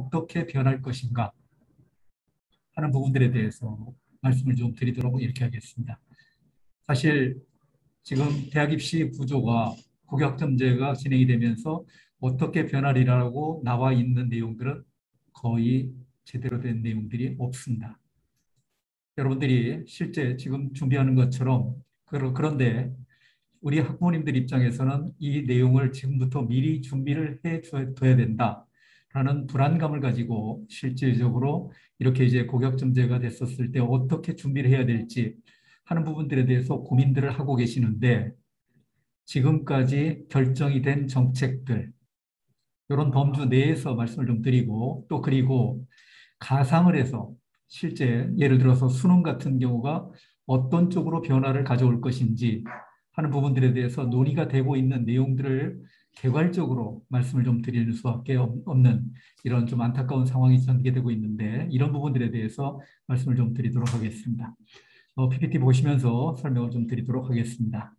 어떻게 변할 것인가 하는 부분들에 대해서 말씀을 좀 드리도록 이렇게 하겠습니다. 사실 지금 대학 입시 구조가 고교학점제가 진행이 되면서 어떻게 변하리라고 나와 있는 내용들은 거의 제대로 된 내용들이 없습니다. 여러분들이 실제 지금 준비하는 것처럼 그런데 우리 학부모님들 입장에서는 이 내용을 지금부터 미리 준비를 해 둬야 된다라는 불안감을 가지고 실질적으로 이렇게 이제 고교학점제가 됐었을 때 어떻게 준비를 해야 될지 하는 부분들에 대해서 고민들을 하고 계시는데, 지금까지 결정이 된 정책들, 이런 범주 내에서 말씀을 좀 드리고, 또 그리고 가상을 해서 실제 예를 들어서 수능 같은 경우가 어떤 쪽으로 변화를 가져올 것인지 하는 부분들에 대해서 논의가 되고 있는 내용들을 개괄적으로 말씀을 좀 드릴 수밖에 없는 이런 좀 안타까운 상황이 전개되고 있는데, 이런 부분들에 대해서 말씀을 좀 드리도록 하겠습니다. PPT 보시면서 설명을 좀 드리도록 하겠습니다.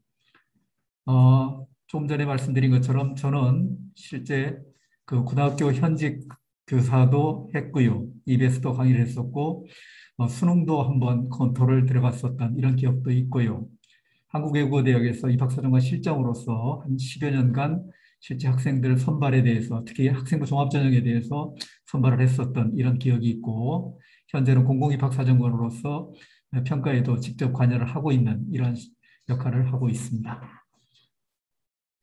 좀 전에 말씀드린 것처럼 저는 실제 그 고등학교 현직 교사도 했고요. EBS도 강의를 했었고, 수능도 한번 검토를 들어갔었던 이런 기억도 있고요. 한국외국어대학에서 입학사정관 실장으로서 한 10여 년간 실제 학생들 선발에 대해서, 특히 학생부 종합전형에 대해서 선발을 했었던 이런 기억이 있고, 현재는 공공입학사정관으로서 평가에도 직접 관여를 하고 있는 이런 역할을 하고 있습니다.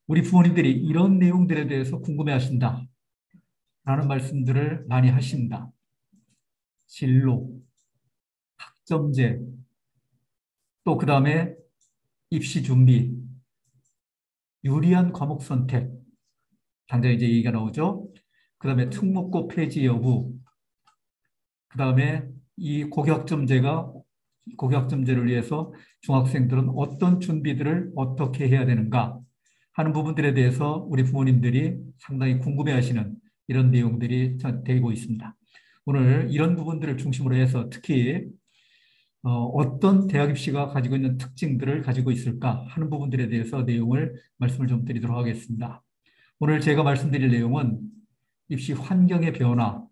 우리 부모님들이 이런 내용들에 대해서 궁금해하신다 라는 말씀들을 많이 하십니다. 진로, 학점제, 또 그 다음에 입시 준비, 유리한 과목 선택, 당장 이제 얘기가 나오죠. 그 다음에 특목고 폐지 여부, 그 다음에 이 고교학점제를 위해서 중학생들은 어떤 준비들을 어떻게 해야 되는가 하는 부분들에 대해서 우리 부모님들이 상당히 궁금해하시는 이런 내용들이 되고 있습니다. 오늘 이런 부분들을 중심으로 해서 특히 어떤 대학 입시가 가지고 있는 특징들을 가지고 있을까 하는 부분들에 대해서 말씀을 좀 드리도록 하겠습니다. 오늘 제가 말씀드릴 내용은 입시 환경의 변화,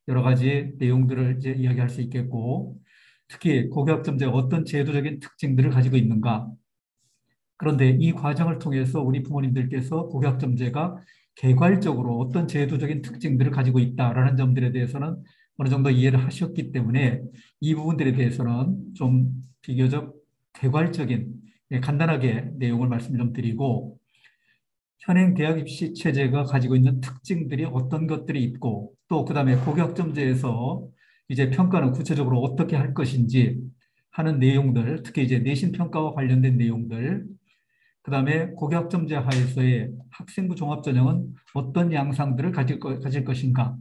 여러 가지 내용들을 이제 이야기할 수 있겠고, 특히 고교학점제가 어떤 제도적인 특징들을 가지고 있는가. 그런데 이 과정을 통해서 우리 부모님들께서 고교학점제가 개괄적으로 어떤 제도적인 특징들을 가지고 있다라는 점들에 대해서는 어느 정도 이해를 하셨기 때문에 이 부분들에 대해서는 좀 비교적 개괄적인, 간단하게 내용을 말씀 좀 드리고, 현행 대학 입시 체제가 가지고 있는 특징들이 어떤 것들이 있고, 또 그다음에 고교학점제에서 이제 평가는 구체적으로 어떻게 할 것인지 하는 내용들, 특히 이제 내신 평가와 관련된 내용들, 그다음에 고교학점제 하에서의 학생부 종합전형은 어떤 양상들을 가질 것인가,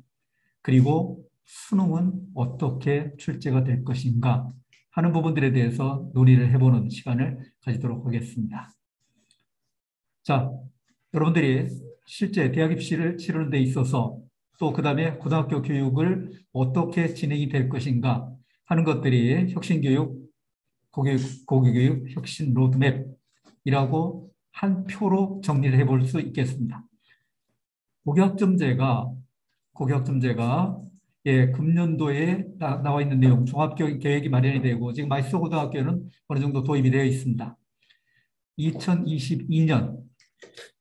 그리고 수능은 어떻게 출제가 될 것인가 하는 부분들에 대해서 논의를 해보는 시간을 가지도록 하겠습니다. 자, 여러분들이 실제 대학 입시를 치르는 데 있어서, 또 그다음에 고등학교 교육을 어떻게 진행이 될 것인가 하는 것들이 혁신교육, 고교교육 혁신 로드맵이라고 한 표로 정리를 해볼 수 있겠습니다. 고교학점제가 금년도에 나와 있는 내용, 종합계획이 마련이 되고 지금 마이스터고등학교는 어느 정도 도입이 되어 있습니다. 2022년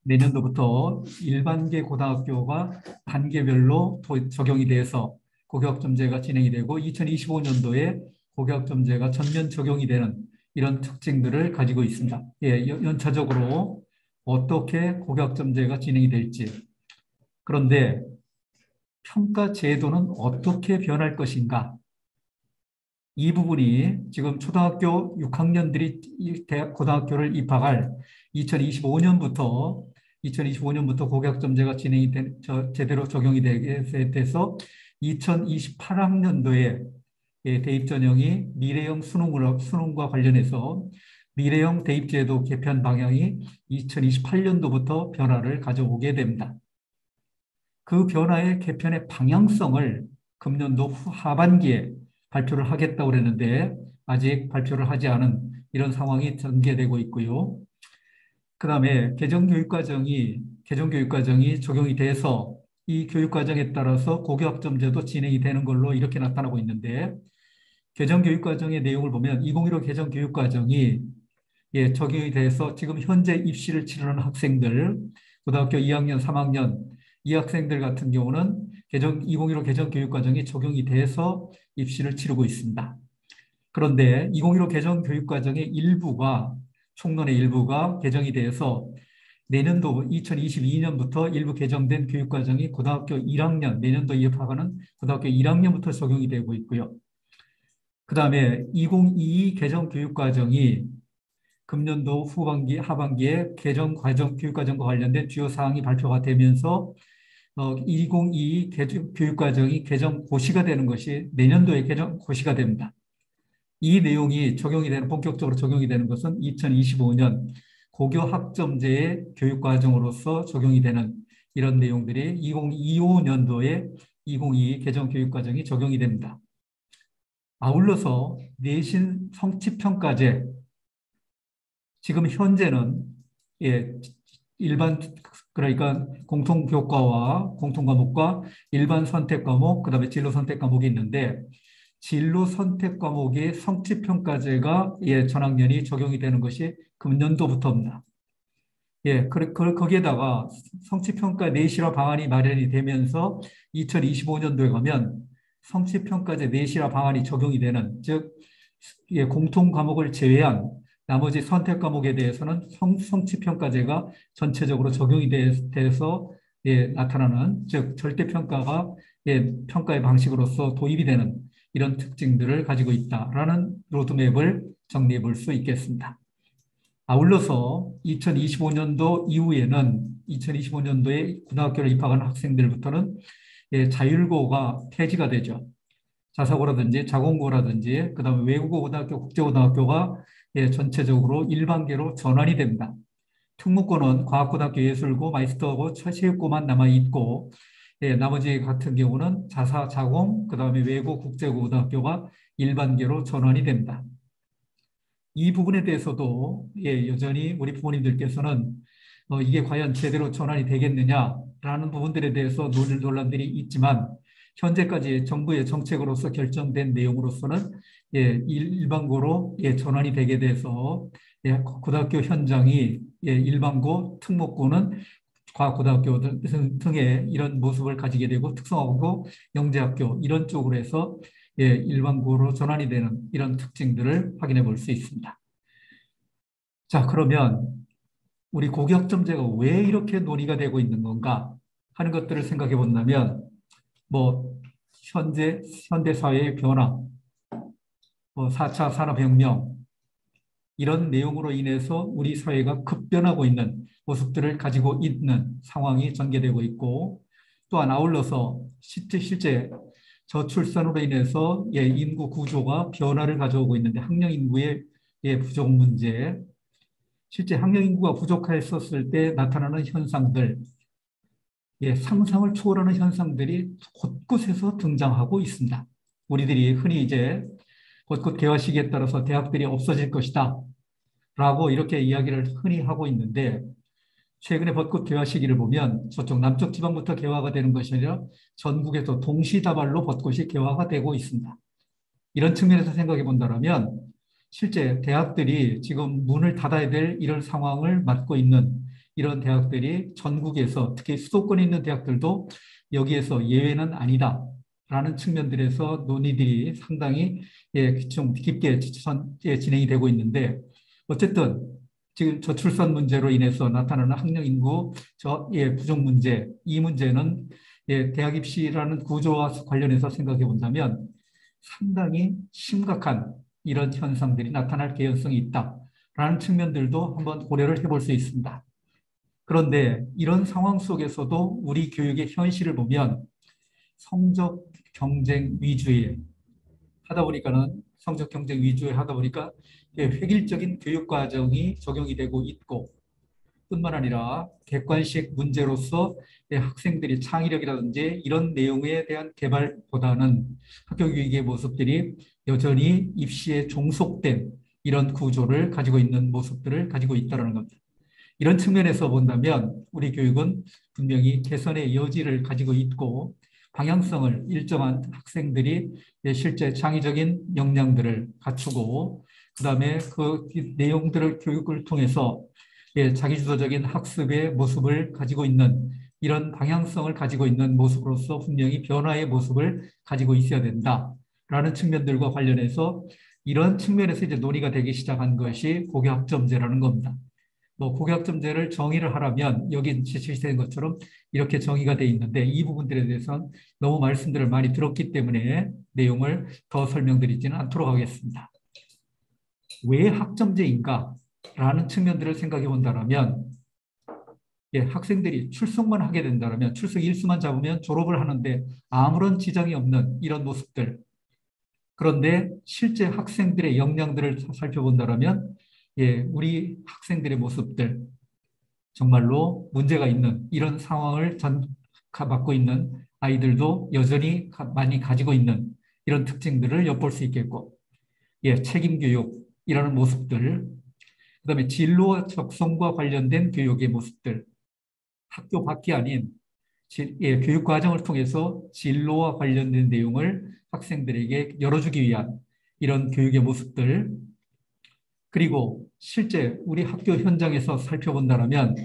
내년도부터 일반계 고등학교가 단계별로 적용이 돼서 고교학점제가 진행이 되고, 2025년도에 고교학점제가 전면 적용이 되는 이런 특징들을 가지고 있습니다. 연차적으로 어떻게 고교학점제가 진행이 될지, 그런데 평가 제도는 어떻게 변할 것인가, 이 부분이 지금 초등학교 6학년들이 고등학교를 입학할 2025년부터 고교학점제가 제대로 적용이 되게 돼서 2028학년도에 대입 전형이 미래형 수능과 관련해서 미래형 대입제도 개편 방향이 2028년도부터 변화를 가져오게 됩니다. 그 변화의 개편의 방향성을 금년도 하반기에 발표를 하겠다고 그랬는데 아직 발표를 하지 않은 이런 상황이 전개되고 있고요. 그 다음에 개정교육과정이 적용이 돼서 이 교육과정에 따라서 고교학점제도 진행이 되는 걸로 이렇게 나타나고 있는데 개정교육과정의 내용을 보면 2015 개정교육과정이 적용이 돼서 지금 현재 입시를 치르는 학생들, 고등학교 2학년, 3학년 이 학생들 같은 경우는 2015 개정교육과정이 적용이 돼서 입시를 치르고 있습니다. 그런데 2015 개정교육과정의 일부가 총론의 일부가 개정이 돼서 내년도 2022년부터 일부 개정된 교육과정이 고등학교 1학년, 내년도 입학하는 고등학교 1학년부터 적용이 되고 있고요. 그 다음에 2022 개정교육과정이 금년도 후반기, 하반기에 교육과정과 관련된 주요 사항이 발표가 되면서 2022 교육과정이 개정 고시가 되는 것이 내년도에 개정 고시가 됩니다. 이 내용이 본격적으로 적용이 되는 것은 2025년 고교 학점제의 교육과정으로서 적용이 되는 이런 내용들이 2025년도에 2022 개정 교육과정이 적용이 됩니다. 아울러서 내신 성취평가제, 지금 현재는 일반 그러니까 공통교과와 공통과목과 일반 선택과목, 그다음에 진로 선택과목이 있는데 진로 선택 과목의 성취평가제가 전학년이 적용이 되는 것이 금년도부터입니다. 거기에다가 성취평가 내실화 방안이 마련이 되면서 2025년도에 가면 성취평가제 내실화 방안이 적용이 되는, 즉 공통 과목을 제외한 나머지 선택 과목에 대해서는 성취평가제가 전체적으로 적용이 돼서 나타나는, 즉 절대평가가 평가의 방식으로서 도입이 되는 이런 특징들을 가지고 있다라는 로드맵을 정리해 볼 수 있겠습니다. 아울러서 2025년도 이후에는 2025년도에 고등학교를 입학하는 학생들부터는 자율고가 폐지가 되죠. 자사고라든지 자공고라든지 그다음에 외국어 고등학교, 국제고등학교가 전체적으로 일반계로 전환이 됩니다. 특목고는 과학고등학교 예술고, 마이스터고, 체육고만 남아있고 나머지 같은 경우는 자사, 자공, 그다음에 외고, 국제고 고등학교가 일반계로 전환이 됩니다. 이 부분에 대해서도 여전히 우리 부모님들께서는 이게 과연 제대로 전환이 되겠느냐라는 부분들에 대해서 논란들이 있지만 현재까지 정부의 정책으로서 결정된 내용으로서는 일반고로 전환이 되게 돼서 고등학교 현장이 일반고, 특목고는 과학고등학교 등의 이런 모습을 가지게 되고 특성화고, 영재학교 이런 쪽으로 해서 일반고로 전환이 되는 이런 특징들을 확인해 볼 수 있습니다. 자, 그러면 우리 고교학점제가 왜 이렇게 논의가 되고 있는 건가 하는 것들을 생각해 본다면 현대 사회의 변화, 4차 산업혁명 이런 내용으로 인해서 우리 사회가 급변하고 있는 모습들을 가지고 있는 상황이 전개되고 있고, 또한 아울러서 실제 저출산으로 인해서 인구 구조가 변화를 가져오고 있는데 학령 인구의 부족 문제, 실제 학령 인구가 부족했었을 때 나타나는 현상들, 상상을 초월하는 현상들이 곳곳에서 등장하고 있습니다. 우리들이 흔히 이제 곳곳 개화 시기에 따라서 대학들이 없어질 것이다 라고 이렇게 이야기를 흔히 하고 있는데, 최근에 벚꽃 개화 시기를 보면 저쪽 남쪽 지방부터 개화가 되는 것이 아니라 전국에서 동시다발로 벚꽃이 개화가 되고 있습니다. 이런 측면에서 생각해 본다면 실제 대학들이 지금 문을 닫아야 될 이런 상황을 맞고 있는 이런 대학들이 전국에서, 특히 수도권에 있는 대학들도 여기에서 예외는 아니다라는 측면들에서 논의들이 상당히 좀 깊게 진행이 되고 있는데, 어쨌든 지금 저출산 문제로 인해서 나타나는 학령 인구 부족 문제, 이 문제는 대학 입시라는 구조와 관련해서 생각해 본다면 상당히 심각한 이런 현상들이 나타날 개연성이 있다라는 측면들도 한번 고려를 해볼 수 있습니다. 그런데 이런 상황 속에서도 우리 교육의 현실을 보면 성적 경쟁 위주의 하다 보니까는 성적 경쟁 위주의 하다 보니까 획일적인 교육 과정이 적용이 되고 있고, 뿐만 아니라 객관식 문제로서 학생들이 창의력이라든지 이런 내용에 대한 개발보다는 학교 교육의 모습들이 여전히 입시에 종속된 이런 구조를 가지고 있는 모습들을 가지고 있다는 겁니다. 이런 측면에서 본다면 우리 교육은 분명히 개선의 여지를 가지고 있고 방향성을 일정한 학생들이 실제 창의적인 역량들을 갖추고 그다음에 그 내용들을 교육을 통해서 자기주도적인 학습의 모습을 가지고 있는 이런 방향성을 가지고 있는 모습으로서 분명히 변화의 모습을 가지고 있어야 된다라는 측면들과 관련해서 이런 측면에서 이제 논의가 되기 시작한 것이 고교학점제라는 겁니다. 뭐 고교학점제를 정의를 하라면 여기 제시된 것처럼 이렇게 정의가 돼 있는데 이 부분들에 대해서는 너무 말씀들을 많이 들었기 때문에 내용을 더 설명드리지는 않도록 하겠습니다. 왜 학점제인가? 라는 측면들을 생각해 본다면 학생들이 출석만 하게 된다면 출석 일수만 잡으면 졸업을 하는데 아무런 지장이 없는 이런 모습들. 그런데 실제 학생들의 역량들을 살펴본다면 우리 학생들의 모습들 정말로 문제가 있는 이런 상황을 맡고 있는 아이들도 여전히 많이 가지고 있는 이런 특징들을 엿볼 수 있겠고 책임 교육이라는 모습들 그다음에 진로와 적성과 관련된 교육의 모습들 학교 밖이 아닌 교육 과정을 통해서 진로와 관련된 내용을 학생들에게 열어주기 위한 이런 교육의 모습들 그리고 실제 우리 학교 현장에서 살펴본다면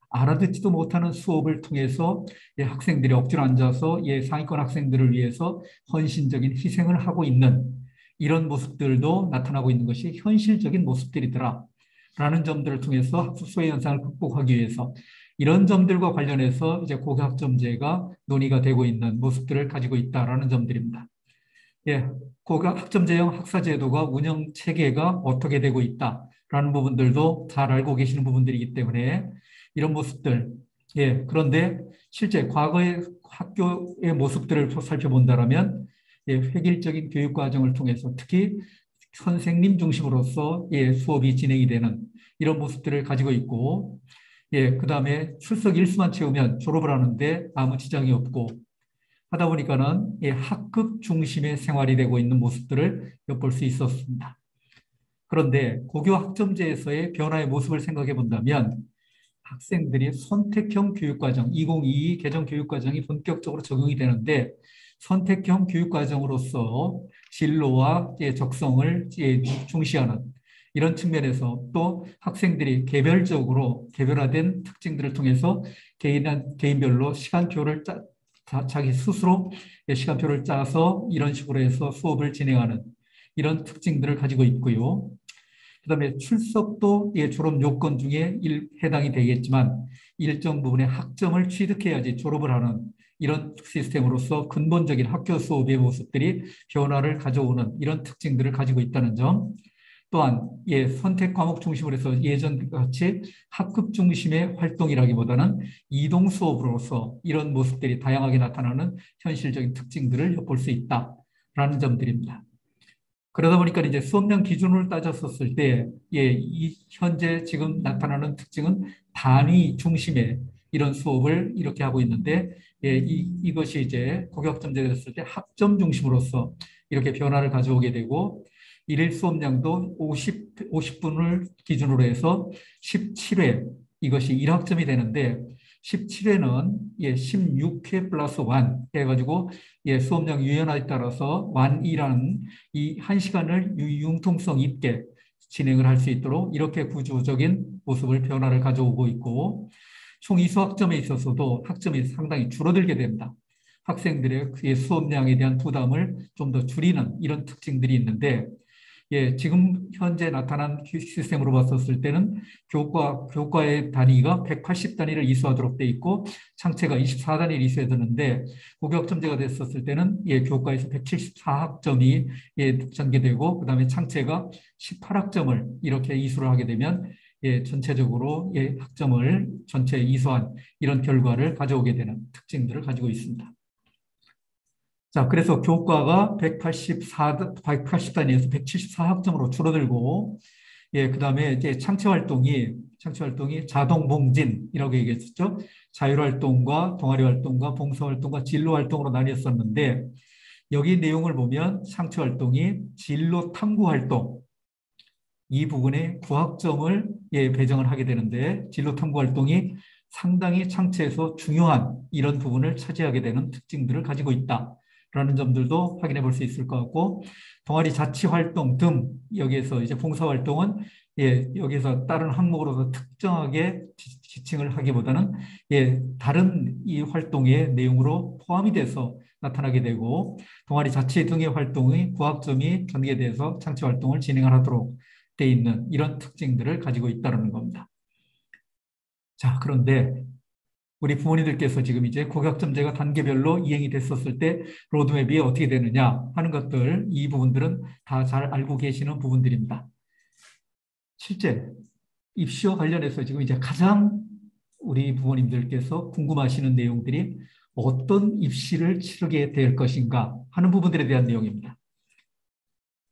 알아듣지도 못하는 수업을 통해서 학생들이 억지로 앉아서 상위권 학생들을 위해서 헌신적인 희생을 하고 있는 이런 모습들도 나타나고 있는 것이 현실적인 모습들이더라. 라는 점들을 통해서 학습 소외 현상을 극복하기 위해서 이런 점들과 관련해서 이제 고교학점제가 논의가 되고 있는 모습들을 가지고 있다라는 점들입니다. 고교학점제형 학사제도가 운영 체계가 어떻게 되고 있다라는 부분들도 잘 알고 계시는 부분들이기 때문에 이런 모습들, 그런데 실제 과거의 학교의 모습들을 살펴본다면 획일적인 교육 과정을 통해서 특히 선생님 중심으로서 수업이 진행이 되는 이런 모습들을 가지고 있고 그다음에 출석 일수만 채우면 졸업을 하는데 아무 지장이 없고 하다 보니까는 학급 중심의 생활이 되고 있는 모습들을 엿볼 수 있었습니다. 그런데 고교 학점제에서의 변화의 모습을 생각해 본다면 학생들이 선택형 교육과정, 2022 개정 교육과정이 본격적으로 적용이 되는데 선택형 교육과정으로서 진로와 적성을 중시하는 이런 측면에서 또 학생들이 개별적으로 개별화된 특징들을 통해서 개인별로 시간표를 자기 스스로 시간표를 짜서 이런 식으로 해서 수업을 진행하는 이런 특징들을 가지고 있고요. 그다음에 출석도 졸업 요건 중에 해당이 되겠지만 일정 부분의 학점을 취득해야지 졸업을 하는 이런 시스템으로서 근본적인 학교 수업의 모습들이 변화를 가져오는 이런 특징들을 가지고 있다는 점. 또한 선택 과목 중심으로 해서 예전같이 학급 중심의 활동이라기보다는 이동 수업으로서 이런 모습들이 다양하게 나타나는 현실적인 특징들을 엿볼 수 있다라는 점들입니다. 그러다 보니까 이제 수업량 기준을 따졌었을 때, 현재 지금 나타나는 특징은 단위 중심의 이런 수업을 이렇게 하고 있는데, 이것이 이제 고교학점제 됐을 때 학점 중심으로서 이렇게 변화를 가져오게 되고, 일일 수업량도 50분을 기준으로 해서 17회, 이것이 1학점이 되는데, 17회는 16회 플러스 1 해가지고 수업량 유연화에 따라서 1이라는 이 1시간을 융통성 있게 진행을 할 수 있도록 이렇게 구조적인 모습을 변화를 가져오고 있고 총 이수학점에 있어서도 학점이 상당히 줄어들게 된다. 학생들의 수업량에 대한 부담을 좀 더 줄이는 이런 특징들이 있는데 지금 현재 나타난 시스템으로 봤었을 때는 교과의 단위가 180단위를 이수하도록 돼 있고 창체가 24단위를 이수해야 되는데 고교학점제가 됐었을 때는 교과에서 174학점이 전개되고 그다음에 창체가 18학점을 이렇게 이수를 하게 되면 전체적으로 학점을 전체 이수한 이런 결과를 가져오게 되는 특징들을 가지고 있습니다. 자, 그래서 교과가 180단위에서 174학점으로 줄어들고, 그 다음에 이제 창체 활동이 자동 봉진이라고 얘기했었죠. 자율활동과 동아리 활동과 봉사활동과 진로 활동으로 나뉘었었는데, 여기 내용을 보면 창체 활동이 진로 탐구 활동, 이 부분에 구학점을 배정을 하게 되는데 진로 탐구 활동이 상당히 창체에서 중요한 이런 부분을 차지하게 되는 특징들을 가지고 있다라는 점들도 확인해 볼 수 있을 것 같고, 동아리 자치 활동 등 여기에서 이제 봉사 활동은 여기서 다른 항목으로서 특정하게 지칭을 하기보다는 다른 이 활동의 내용으로 포함이 돼서 나타나게 되고, 동아리 자치 등의 활동의 구학점이 전개돼서 창체 활동을 진행하도록 돼 있는 이런 특징들을 가지고 있다는 겁니다. 자, 그런데 우리 부모님들께서 지금 이제 고교학점제가 단계별로 이행이 됐었을 때 로드맵이 어떻게 되느냐 하는 것들, 이 부분들은 다 잘 알고 계시는 부분들입니다. 실제 입시와 관련해서 지금 이제 가장 우리 부모님들께서 궁금하시는 내용들이 어떤 입시를 치르게 될 것인가 하는 부분들에 대한 내용입니다.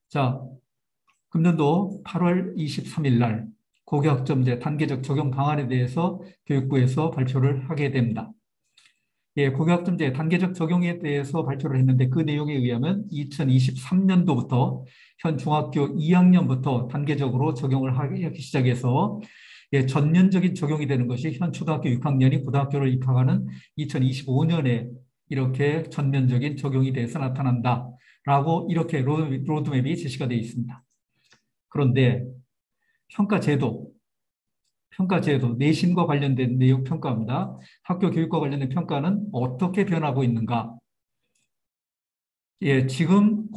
자, 금년도 8월 23일 날 고교학점제 단계적 적용 방안에 대해서 교육부에서 발표를 하게 됩니다. 고교학점제 단계적 적용에 대해서 발표를 했는데 그 내용에 의하면 2023년도부터 현 중학교 2학년부터 단계적으로 적용을 하기 시작해서 전면적인 적용이 되는 것이 현 초등학교 6학년이 고등학교를 입학하는 2025년에 이렇게 전면적인 적용이 돼서 나타난다라고 이렇게 로드맵이 제시가 되어 있습니다. 그런데 평가제도, 내신과 관련된 내용 평가입니다. 학교 교육과 관련된 평가는 어떻게 변하고 있는가? 지금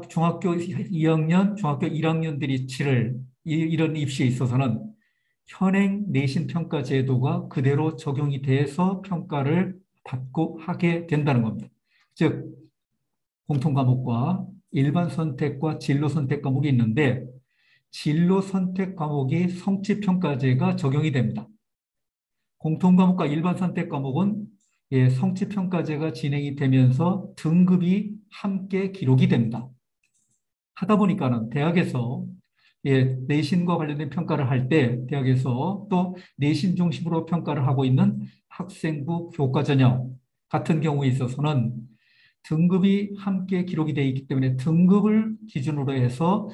중학교 2학년, 중학교 1학년들이 치를 이런 입시에 있어서는 현행 내신 평가 제도가 그대로 적용이 돼서 평가를 받고 하게 된다는 겁니다. 즉, 공통 과목과 일반 선택과 진로 선택 과목이 있는데 진로 선택 과목이 성취평가제가 적용이 됩니다. 공통 과목과 일반 선택 과목은 성취평가제가 진행이 되면서 등급이 함께 기록이 됩니다. 하다 보니까는 대학에서 내신과 관련된 평가를 할 때 대학에서 또 내신 중심으로 평가를 하고 있는 학생부 교과 전형 같은 경우에 있어서는 등급이 함께 기록이 되어 있기 때문에 등급을 기준으로 해서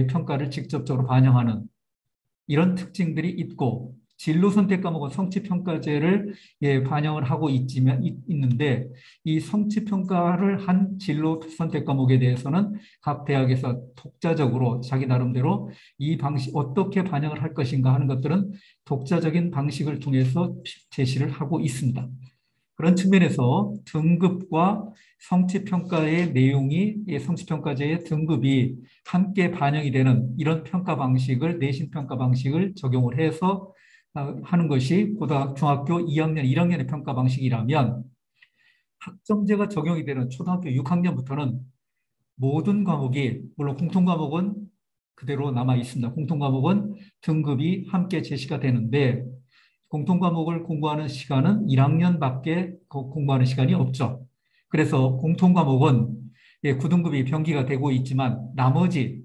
평가를 직접적으로 반영하는 이런 특징들이 있고, 진로 선택 과목은 성취평가제를 반영을 하고 있는데 이 성취평가를 한 진로 선택 과목에 대해서는 각 대학에서 독자적으로 자기 나름대로 이 방식 어떻게 반영을 할 것인가 하는 것들은 독자적인 방식을 통해서 제시를 하고 있습니다. 그런 측면에서 등급과 성취평가의 내용이 성취평가제의 등급이 함께 반영이 되는 이런 평가 방식을, 내신 평가 방식을 적용을 해서 하는 것이 중학교 2학년, 1학년의 평가 방식이라면, 학점제가 적용이 되는 초등학교 6학년부터는 모든 과목이, 물론 공통 과목은 그대로 남아 있습니다. 공통 과목은 등급이 함께 제시가 되는데 공통 과목을 공부하는 시간은 1학년밖에 공부하는 시간이 없죠. 그래서 공통 과목은 9등급이 병기가 되고 있지만 나머지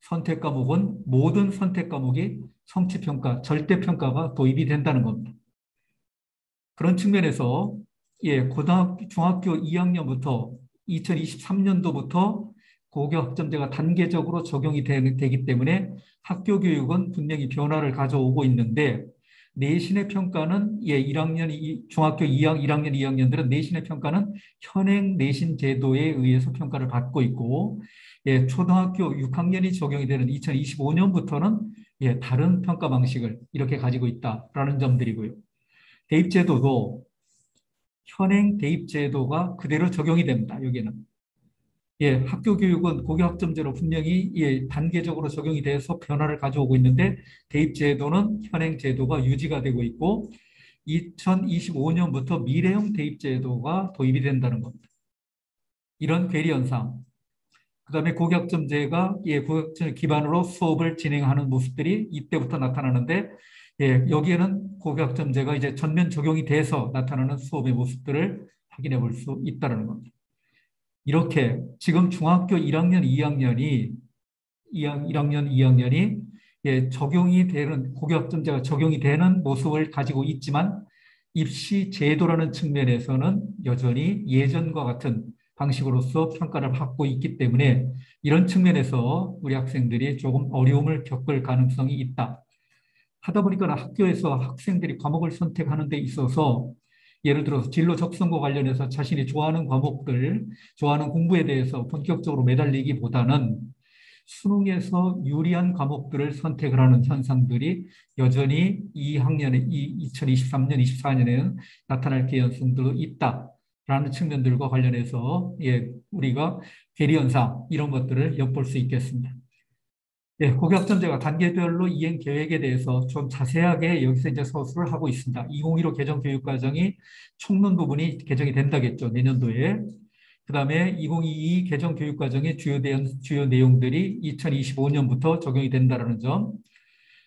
선택 과목은 모든 선택 과목이 성취평가, 절대평가가 도입이 된다는 겁니다. 그런 측면에서 중학교 2학년부터 2023년도부터 고교학점제가 단계적으로 적용이 되기 때문에 학교 교육은 분명히 변화를 가져오고 있는데, 내신의 평가는 1학년, 중학교 1학년, 2학년들은 내신의 평가는 현행 내신 제도에 의해서 평가를 받고 있고, 초등학교 6학년이 적용이 되는 2025년부터는 다른 평가 방식을 이렇게 가지고 있다라는 점들이고요. 대입제도도 현행 대입제도가 그대로 적용이 됩니다. 여기는. 학교 교육은 고교학점제로 분명히 단계적으로 적용이 돼서 변화를 가져오고 있는데 대입제도는 현행 제도가 유지가 되고 있고 2025년부터 미래형 대입제도가 도입이 된다는 겁니다. 이런 괴리 현상, 그다음에 고교학점제가 고교학점을 기반으로 수업을 진행하는 모습들이 이때부터 나타나는데 여기에는 고교학점제가 이제 전면 적용이 돼서 나타나는 수업의 모습들을 확인해 볼 수 있다는 겁니다. 이렇게 지금 중학교 1학년, 2학년이 적용이 되는, 고교학점제가 적용이 되는 모습을 가지고 있지만 입시 제도라는 측면에서는 여전히 예전과 같은 방식으로서 평가를 받고 있기 때문에 이런 측면에서 우리 학생들이 조금 어려움을 겪을 가능성이 있다. 하다 보니까 학교에서 학생들이 과목을 선택하는 데 있어서 예를 들어서 진로 적성과 관련해서 자신이 좋아하는 과목들, 좋아하는 공부에 대해서 본격적으로 매달리기보다는 수능에서 유리한 과목들을 선택을 하는 현상들이 여전히 이 학년에, 2023년, 24년에는 나타날 개연성도 있다라는 측면들과 관련해서 우리가 괴리현상 이런 것들을 엿볼 수 있겠습니다. 고교학점제가 단계별로 이행 계획에 대해서 좀 자세하게 여기서 이제 서술을 하고 있습니다. 2015 개정 교육과정이 총론 부분이 개정이 된다겠죠, 내년도에. 그 다음에 2022 개정 교육과정의 주요 내용들이 2025년부터 적용이 된다는 점.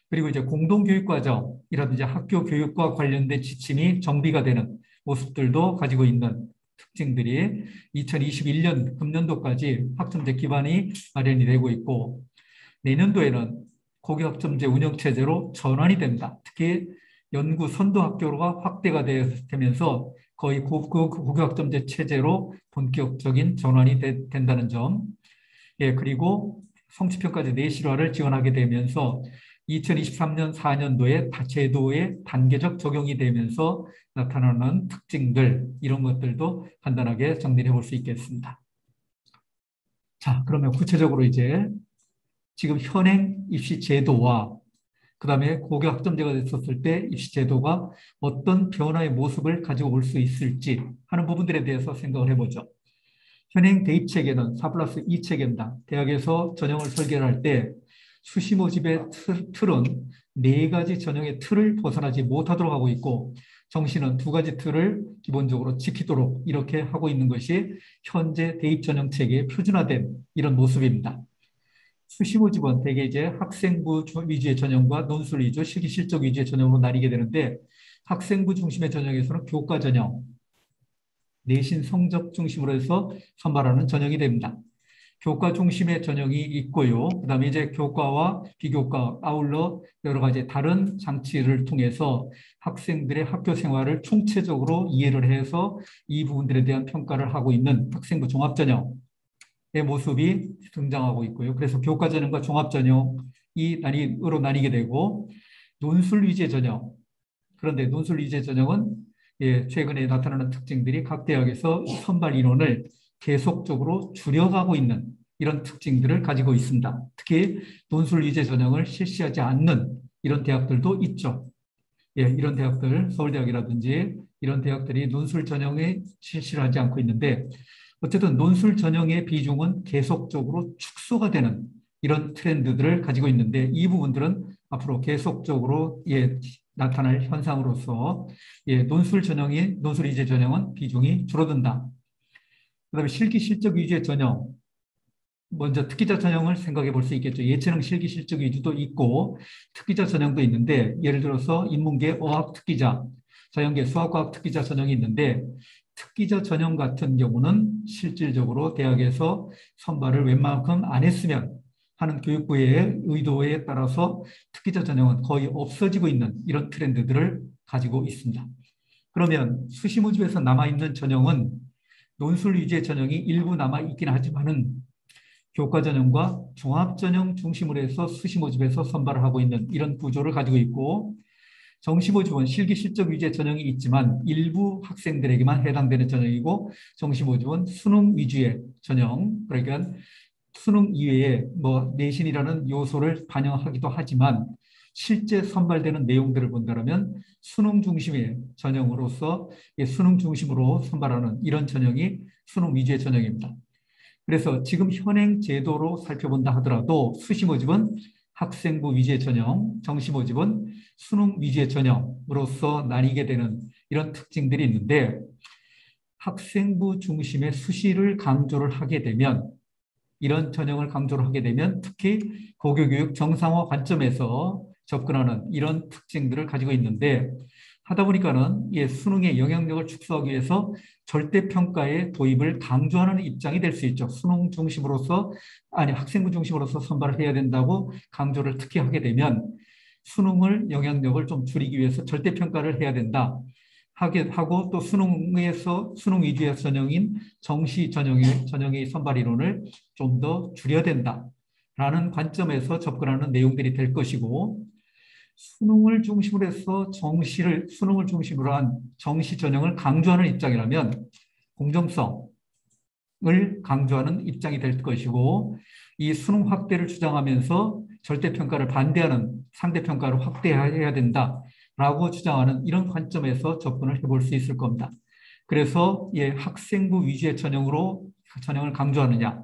그리고 이제 공동교육과정이라든지 학교 교육과 관련된 지침이 정비가 되는 모습들도 가지고 있는 특징들이 2021년 금년도까지 학점제 기반이 마련이 되고 있고, 내년도에는 고교학점제 운영체제로 전환이 됩니다. 특히 연구 선도학교가 확대가 되면서 거의 고교학점제 체제로 본격적인 전환이 된다는 점. 그리고 성취평가제 내실화를 지원하게 되면서 2023년 4년도에 제도의 단계적 적용이 되면서 나타나는 특징들, 이런 것들도 간단하게 정리해 볼 수 있겠습니다. 자, 그러면 구체적으로 이제 지금 현행 입시 제도와 그다음에 고교 학점제가 됐었을 때 입시 제도가 어떤 변화의 모습을 가지고 올 수 있을지 하는 부분들에 대해서 생각을 해보죠. 현행 대입 체계는 4+2 체계입니다. 대학에서 전형을 설계를 할 때 수시 모집의 틀은 4가지 전형의 틀을 벗어나지 못하도록 하고 있고, 정시는 2가지 틀을 기본적으로 지키도록 이렇게 하고 있는 것이 현재 대입 전형 체계의 표준화된 이런 모습입니다. 수시 모집은 대개 이제 학생부 위주의 전형과 논술 위주, 실기 실적 위주의 전형으로 나뉘게 되는데, 학생부 중심의 전형에서는 교과 전형, 내신 성적 중심으로 해서 선발하는 전형이 됩니다. 교과 중심의 전형이 있고요. 그다음에 이제 교과와 비교과 아울러 여러 가지 다른 장치를 통해서 학생들의 학교 생활을 총체적으로 이해를 해서 이 부분들에 대한 평가를 하고 있는 학생부 종합전형 모습이 등장하고 있고요. 그래서 교과 전형과 종합 전형이 나뉘게 되고, 논술 위주의 전형. 그런데 논술 위주의 전형은 최근에 나타나는 특징들이 각 대학에서 선발 인원을 계속적으로 줄여가고 있는 이런 특징들을 가지고 있습니다. 특히 논술 위주의 전형을 실시하지 않는 이런 대학들도 있죠. 이런 대학들, 서울대학이라든지 이런 대학들이 논술 전형에 실시를 하지 않고 있는데, 어쨌든 논술 전형의 비중은 계속적으로 축소가 되는 이런 트렌드들을 가지고 있는데, 이 부분들은 앞으로 계속적으로 나타날 현상으로서 논술 위주의 전형은 비중이 줄어든다. 그다음에 실기 실적 위주의 전형, 먼저 특기자 전형을 생각해 볼 수 있겠죠. 예체능 실기 실적 위주도 있고 특기자 전형도 있는데, 예를 들어서 인문계 어학 특기자, 자연계 수학과학 특기자 전형이 있는데, 특기자 전형 같은 경우는 실질적으로 대학에서 선발을 웬만큼 안 했으면 하는 교육부의 의도에 따라서 특기자 전형은 거의 없어지고 있는 이런 트렌드들을 가지고 있습니다. 그러면 수시 모집에서 남아있는 전형은 논술 위주의 전형이 일부 남아있긴 하지만은 교과 전형과 종합 전형 중심으로 해서 수시 모집에서 선발을 하고 있는 이런 구조를 가지고 있고, 정시 모집은 실기 실적 위주의 전형이 있지만 일부 학생들에게만 해당되는 전형이고, 정시 모집은 수능 위주의 전형, 그러니까 수능 이외에 뭐 내신이라는 요소를 반영하기도 하지만 실제 선발되는 내용들을 본다면 수능 중심의 전형으로서 수능 중심으로 선발하는 이런 전형이 수능 위주의 전형입니다. 그래서 지금 현행 제도로 살펴본다 하더라도 수시 모집은 학생부 위주의 전형, 정시 모집은 수능 위주의 전형으로서 나뉘게 되는 이런 특징들이 있는데, 학생부 중심의 수시를 강조를 하게 되면, 이런 전형을 강조를 하게 되면 특히 고교교육 정상화 관점에서 접근하는 이런 특징들을 가지고 있는데, 하다 보니까는 수능의 영향력을 축소하기 위해서 절대평가의 도입을 강조하는 입장이 될 수 있죠. 수능 중심으로서, 학생부 중심으로서 선발을 해야 된다고 강조를 특히 하게 되면 수능을 영향력을 좀 줄이기 위해서 절대평가를 해야 된다 하고 또 수능 위주의 전형인 정시 전형의 선발 인원을 좀 더 줄여야 된다라는 관점에서 접근하는 내용들이 될 것이고 수능을 중심으로 해서 수능을 중심으로 한 정시 전형을 강조하는 입장이라면 공정성을 강조하는 입장이 될 것이고 이 수능 확대를 주장하면서 절대평가를 반대하는 상대평가를 확대해야 된다라고 주장하는 이런 관점에서 접근을 해볼 수 있을 겁니다. 그래서 학생부 위주의 전형을 강조하느냐,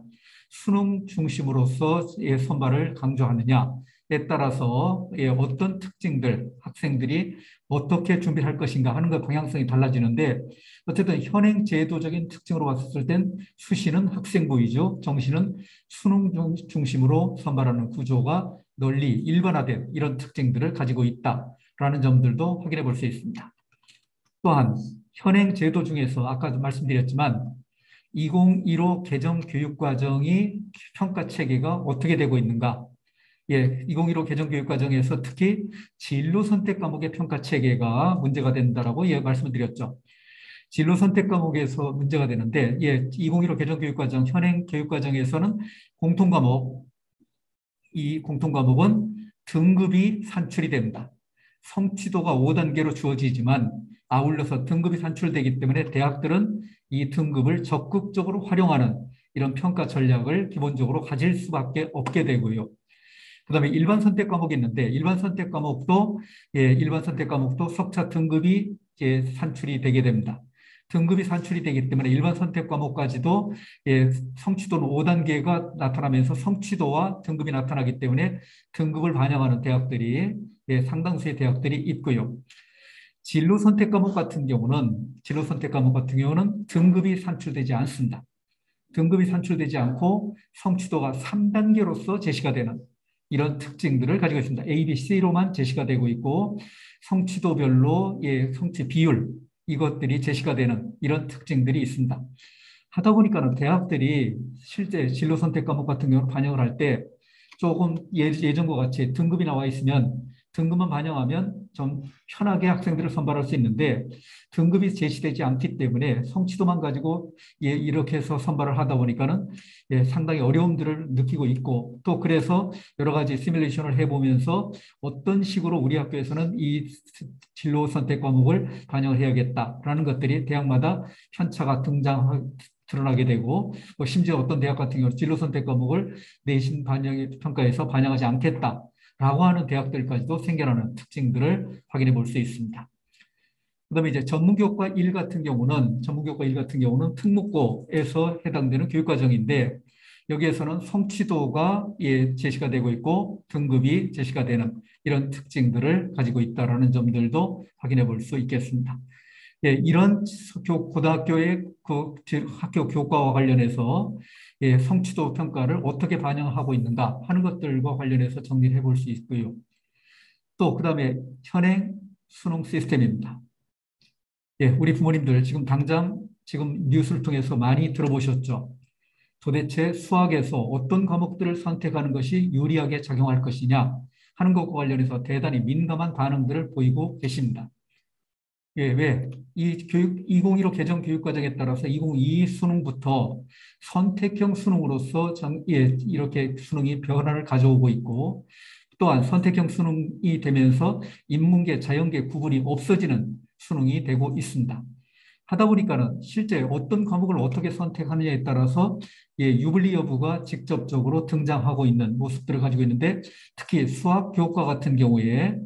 수능 중심으로서의 선발을 강조하느냐에 따라서 어떤 특징들, 학생들이 어떻게 준비할 것인가 하는 것 방향성이 달라지는데 어쨌든 현행 제도적인 특징으로 봤을 땐 수시는 학생부 위주, 정시는 수능 중심으로 선발하는 구조가 널리 일반화된 이런 특징들을 가지고 있다라는 점들도 확인해 볼 수 있습니다. 또한 현행 제도 중에서 아까도 말씀드렸지만 2015 개정 교육과정이 평가 체계가 어떻게 되고 있는가? 2015 개정 교육과정에서 특히 진로 선택 과목의 평가 체계가 문제가 된다라고 말씀을 드렸죠. 진로 선택 과목에서 문제가 되는데 2015 개정 교육과정 현행 교육과정에서는 이 공통과목은 등급이 산출이 됩니다. 성취도가 5단계로 주어지지만 아울러서 등급이 산출되기 때문에 대학들은 이 등급을 적극적으로 활용하는 이런 평가 전략을 기본적으로 가질 수밖에 없게 되고요. 그다음에 일반 선택 과목이 있는데 일반 선택 과목도 석차 등급이 산출이 되게 됩니다. 등급이 산출이 되기 때문에 일반 선택 과목까지도 성취도는 5단계가 나타나면서 성취도와 등급이 나타나기 때문에 등급을 반영하는 대학들이 상당수의 대학들이 있고요. 진로 선택 과목 같은 경우는 등급이 산출되지 않습니다. 등급이 산출되지 않고 성취도가 3단계로서 제시가 되는 이런 특징들을 가지고 있습니다. A, B, C로만 제시가 되고 있고 성취도별로 성취 비율 이것들이 제시가 되는 이런 특징들이 있습니다. 하다 보니까는 대학들이 실제 진로 선택 과목 같은 경우는 반영을 할 때 조금 예전과 같이 등급이 나와 있으면 등급만 반영하면 좀 편하게 학생들을 선발할 수 있는데 등급이 제시되지 않기 때문에 성취도만 가지고 이렇게 해서 선발을 하다 보니까는 상당히 어려움들을 느끼고 있고 또 그래서 여러 가지 시뮬레이션을 해보면서 어떤 식으로 우리 학교에서는 이 진로 선택 과목을 반영을 해야겠다라는 것들이 대학마다 편차가 드러나게 되고 심지어 어떤 대학 같은 경우 진로 선택 과목을 내신 평가에서 반영하지 않겠다. 라고 하는 대학들까지도 생겨나는 특징들을 확인해 볼 수 있습니다. 그다음에 이제 전문교과 1 같은 경우는 특목고에서 해당되는 교육과정인데 여기에서는 성취도가 제시가 되고 있고 등급이 제시가 되는 이런 특징들을 가지고 있다라는 점들도 확인해 볼 수 있겠습니다. 이런 고등학교의 학교 교과와 관련해서 성취도 평가를 어떻게 반영하고 있는가 하는 것들과 관련해서 정리를 해볼 수 있고요. 또 그다음에 현행 수능 시스템입니다. 우리 부모님들 지금 뉴스를 통해서 많이 들어보셨죠? 도대체 수학에서 어떤 과목들을 선택하는 것이 유리하게 작용할 것이냐 하는 것과 관련해서 대단히 민감한 반응들을 보이고 계십니다. 왜? 2015 개정 교육과정에 따라서 2022 수능부터 선택형 수능으로서 이렇게 수능이 변화를 가져오고 있고 또한 선택형 수능이 되면서 인문계, 자연계 구분이 없어지는 수능이 되고 있습니다. 하다 보니까는 실제 어떤 과목을 어떻게 선택하느냐에 따라서 유불리 여부가 직접적으로 등장하고 있는 모습들을 가지고 있는데 특히 수학 교과 같은 경우에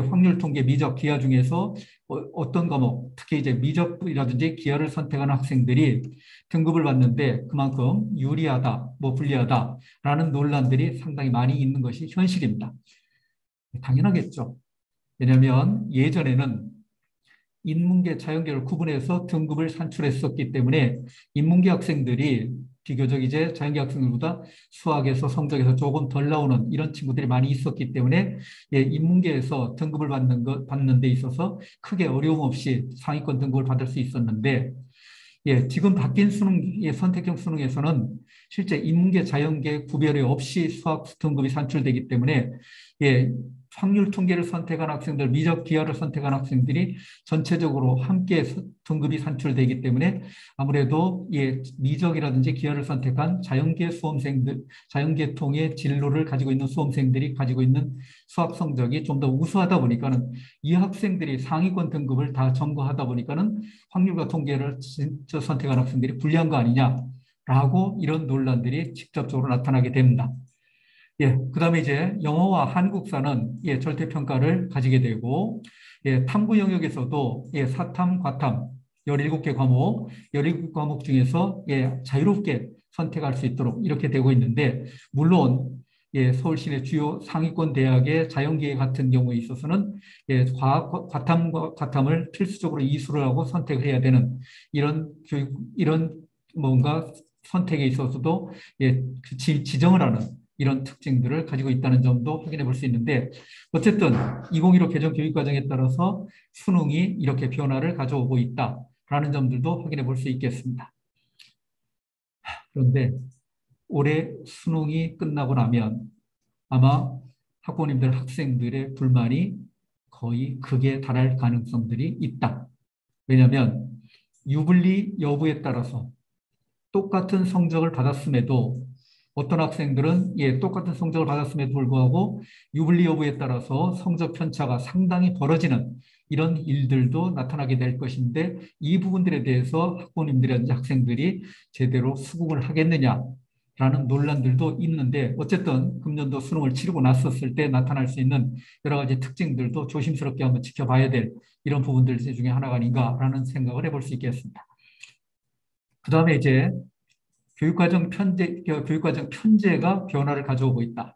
확률 통계 미적 기하 중에서 어떤 과목 특히 이제 미적이라든지 기하를 선택하는 학생들이 등급을 받는데 그만큼 유리하다, 불리하다라는 논란들이 상당히 많이 있는 것이 현실입니다. 당연하겠죠. 왜냐하면 예전에는 인문계, 자연계를 구분해서 등급을 산출했었기 때문에 인문계 학생들이 비교적 이제 자연계 학생들보다 수학에서 성적에서 조금 덜 나오는 이런 친구들이 많이 있었기 때문에 인문계에서 등급을 받는 데 있어서 크게 어려움 없이 상위권 등급을 받을 수 있었는데 지금 바뀐 선택형 수능에서는 실제 인문계, 자연계 구별이 없이 수학 등급이 산출되기 때문에 확률 통계를 선택한 학생들, 미적 기하를 선택한 학생들이 전체적으로 함께 등급이 산출되기 때문에 아무래도 미적이라든지 기하를 선택한 자연계 수험생들, 자연계통의 진로를 가지고 있는 수험생들이 가지고 있는 수학 성적이 좀 더 우수하다 보니까는 이 학생들이 상위권 등급을 다 점거하다 보니까는 확률과 통계를 선택한 학생들이 불리한 거 아니냐라고 이런 논란들이 직접적으로 나타나게 됩니다. 그다음에 이제 영어와 한국사는 절대평가를 가지게 되고, 탐구 영역에서도 사탐, 과탐 17개 과목, 17개 과목 중에서 자유롭게 선택할 수 있도록 이렇게 되고 있는데, 물론 서울시내 주요 상위권 대학의 자연계획 같은 경우에 있어서는 과탐과 과탐을 필수적으로 이수를 하고 선택을 해야 되는 이런 뭔가 선택에 있어서도 지정을 하는 이런 특징들을 가지고 있다는 점도 확인해 볼 수 있는데, 어쨌든 2015 개정 교육과정에 따라서 수능이 이렇게 변화를 가져오고 있다라는 점들도 확인해 볼 수 있겠습니다. 그런데 올해 수능이 끝나고 나면 아마 학부모님들, 학생들의 불만이 거의 극에 달할 가능성들이 있다. 왜냐하면 유불리 여부에 따라서 똑같은 성적을 받았음에도 어떤 학생들은 똑같은 성적을 받았음에도 불구하고 유불리 여부에 따라서 성적 편차가 상당히 벌어지는 이런 일들도 나타나게 될 것인데, 이 부분들에 대해서 학부모님들이나 학생들이 제대로 수긍을 하겠느냐라는 논란들도 있는데, 어쨌든 금년도 수능을 치르고 났었을 때 나타날 수 있는 여러 가지 특징들도 조심스럽게 한번 지켜봐야 될 이런 부분들 중에 하나가 아닌가라는 생각을 해볼 수 있겠습니다. 그 다음에 이제 교육과정 편제가 변화를 가져오고 있다.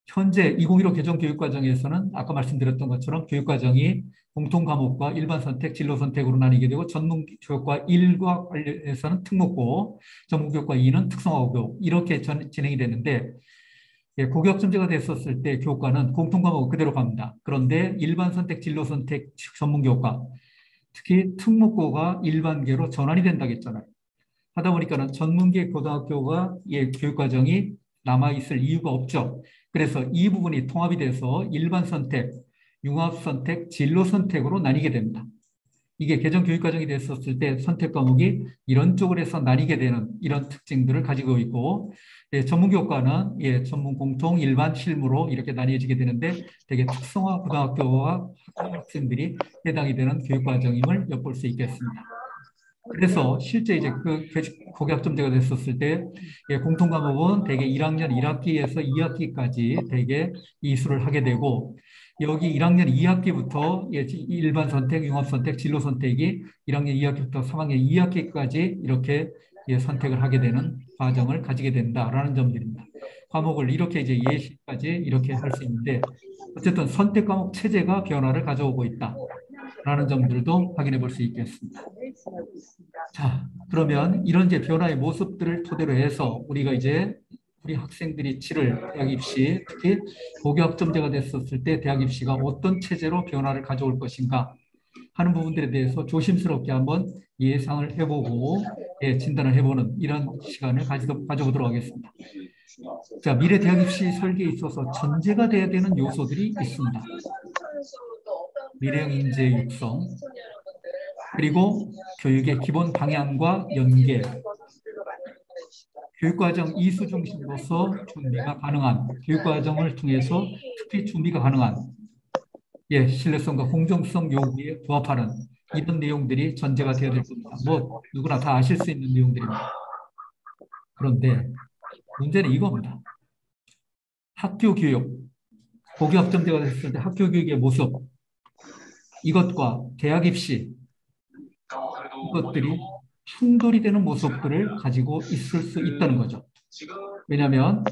현재 2015 개정 교육과정에서는 아까 말씀드렸던 것처럼 교육과정이 공통과목과 일반 선택, 진로 선택으로 나뉘게 되고, 전문교육과 1과 관련해서는 특목고, 전문교육과 2는 특성화고교 이렇게 진행이 되는데, 고교학점제가 됐었을 때 교과는 공통과목 그대로 갑니다. 그런데 일반 선택, 진로 선택, 전문교과, 특히 특목고가 일반계로 전환이 된다고 했잖아요. 하다 보니까는 전문계 고등학교가 교육과정이 남아있을 이유가 없죠. 그래서 이 부분이 통합이 돼서 일반 선택, 융합 선택, 진로 선택으로 나뉘게 됩니다. 이게 개정 교육과정이 됐었을 때 선택 과목이 이런 쪽으로 해서 나뉘게 되는 이런 특징들을 가지고 있고, 전문교과는 전문 공통, 일반 실무로 이렇게 나뉘어지게 되는데, 되게 특성화 고등학교와 학생들이 해당이 되는 교육과정임을 엿볼 수 있겠습니다. 그래서 실제 이제 그 고교학점제가 됐었을 때 공통 과목은 대개 1학년 1학기에서 2학기까지 대개 이수를 하게 되고, 여기 1학년 2학기부터 일반 선택, 융합 선택, 진로 선택이 1학년 2학기부터 3학년 2학기까지 이렇게 선택을 하게 되는 과정을 가지게 된다라는 점들입니다. 과목을 이렇게 이제 예시까지 이렇게 할 수 있는데, 어쨌든 선택 과목 체제가 변화를 가져오고 있다라는 점들도 확인해 볼 수 있겠습니다. 자, 그러면 이런 이제 변화의 모습들을 토대로 해서 우리가 이제 우리 학생들이 치를 대학 입시, 특히 고교학점제가 됐었을 때 대학 입시가 어떤 체제로 변화를 가져올 것인가 하는 부분들에 대해서 조심스럽게 한번 예상을 해보고 진단을 해보는 이런 시간을 가져보도록 하겠습니다. 자, 미래 대학 입시 설계에 있어서 전제가 돼야 되는 요소들이 있습니다. 미래형 인재 육성, 그리고 교육의 기본 방향과 연계, 교육과정 이수 중심으로서 준비가 가능한, 교육과정을 통해서 특히 준비가 가능한 신뢰성과 공정성 요구에 부합하는 이런 내용들이 전제가 되어야 될 겁니다. 뭐 누구나 다 아실 수 있는 내용들입니다. 그런데 문제는 이겁니다. 학교 교육, 고교학점제가 됐을 때 학교 교육의 모습, 이것과 대학 입시, 이것들이 충돌이 되는 모습들을 가지고 있을 수 있다는 거죠. 왜냐하면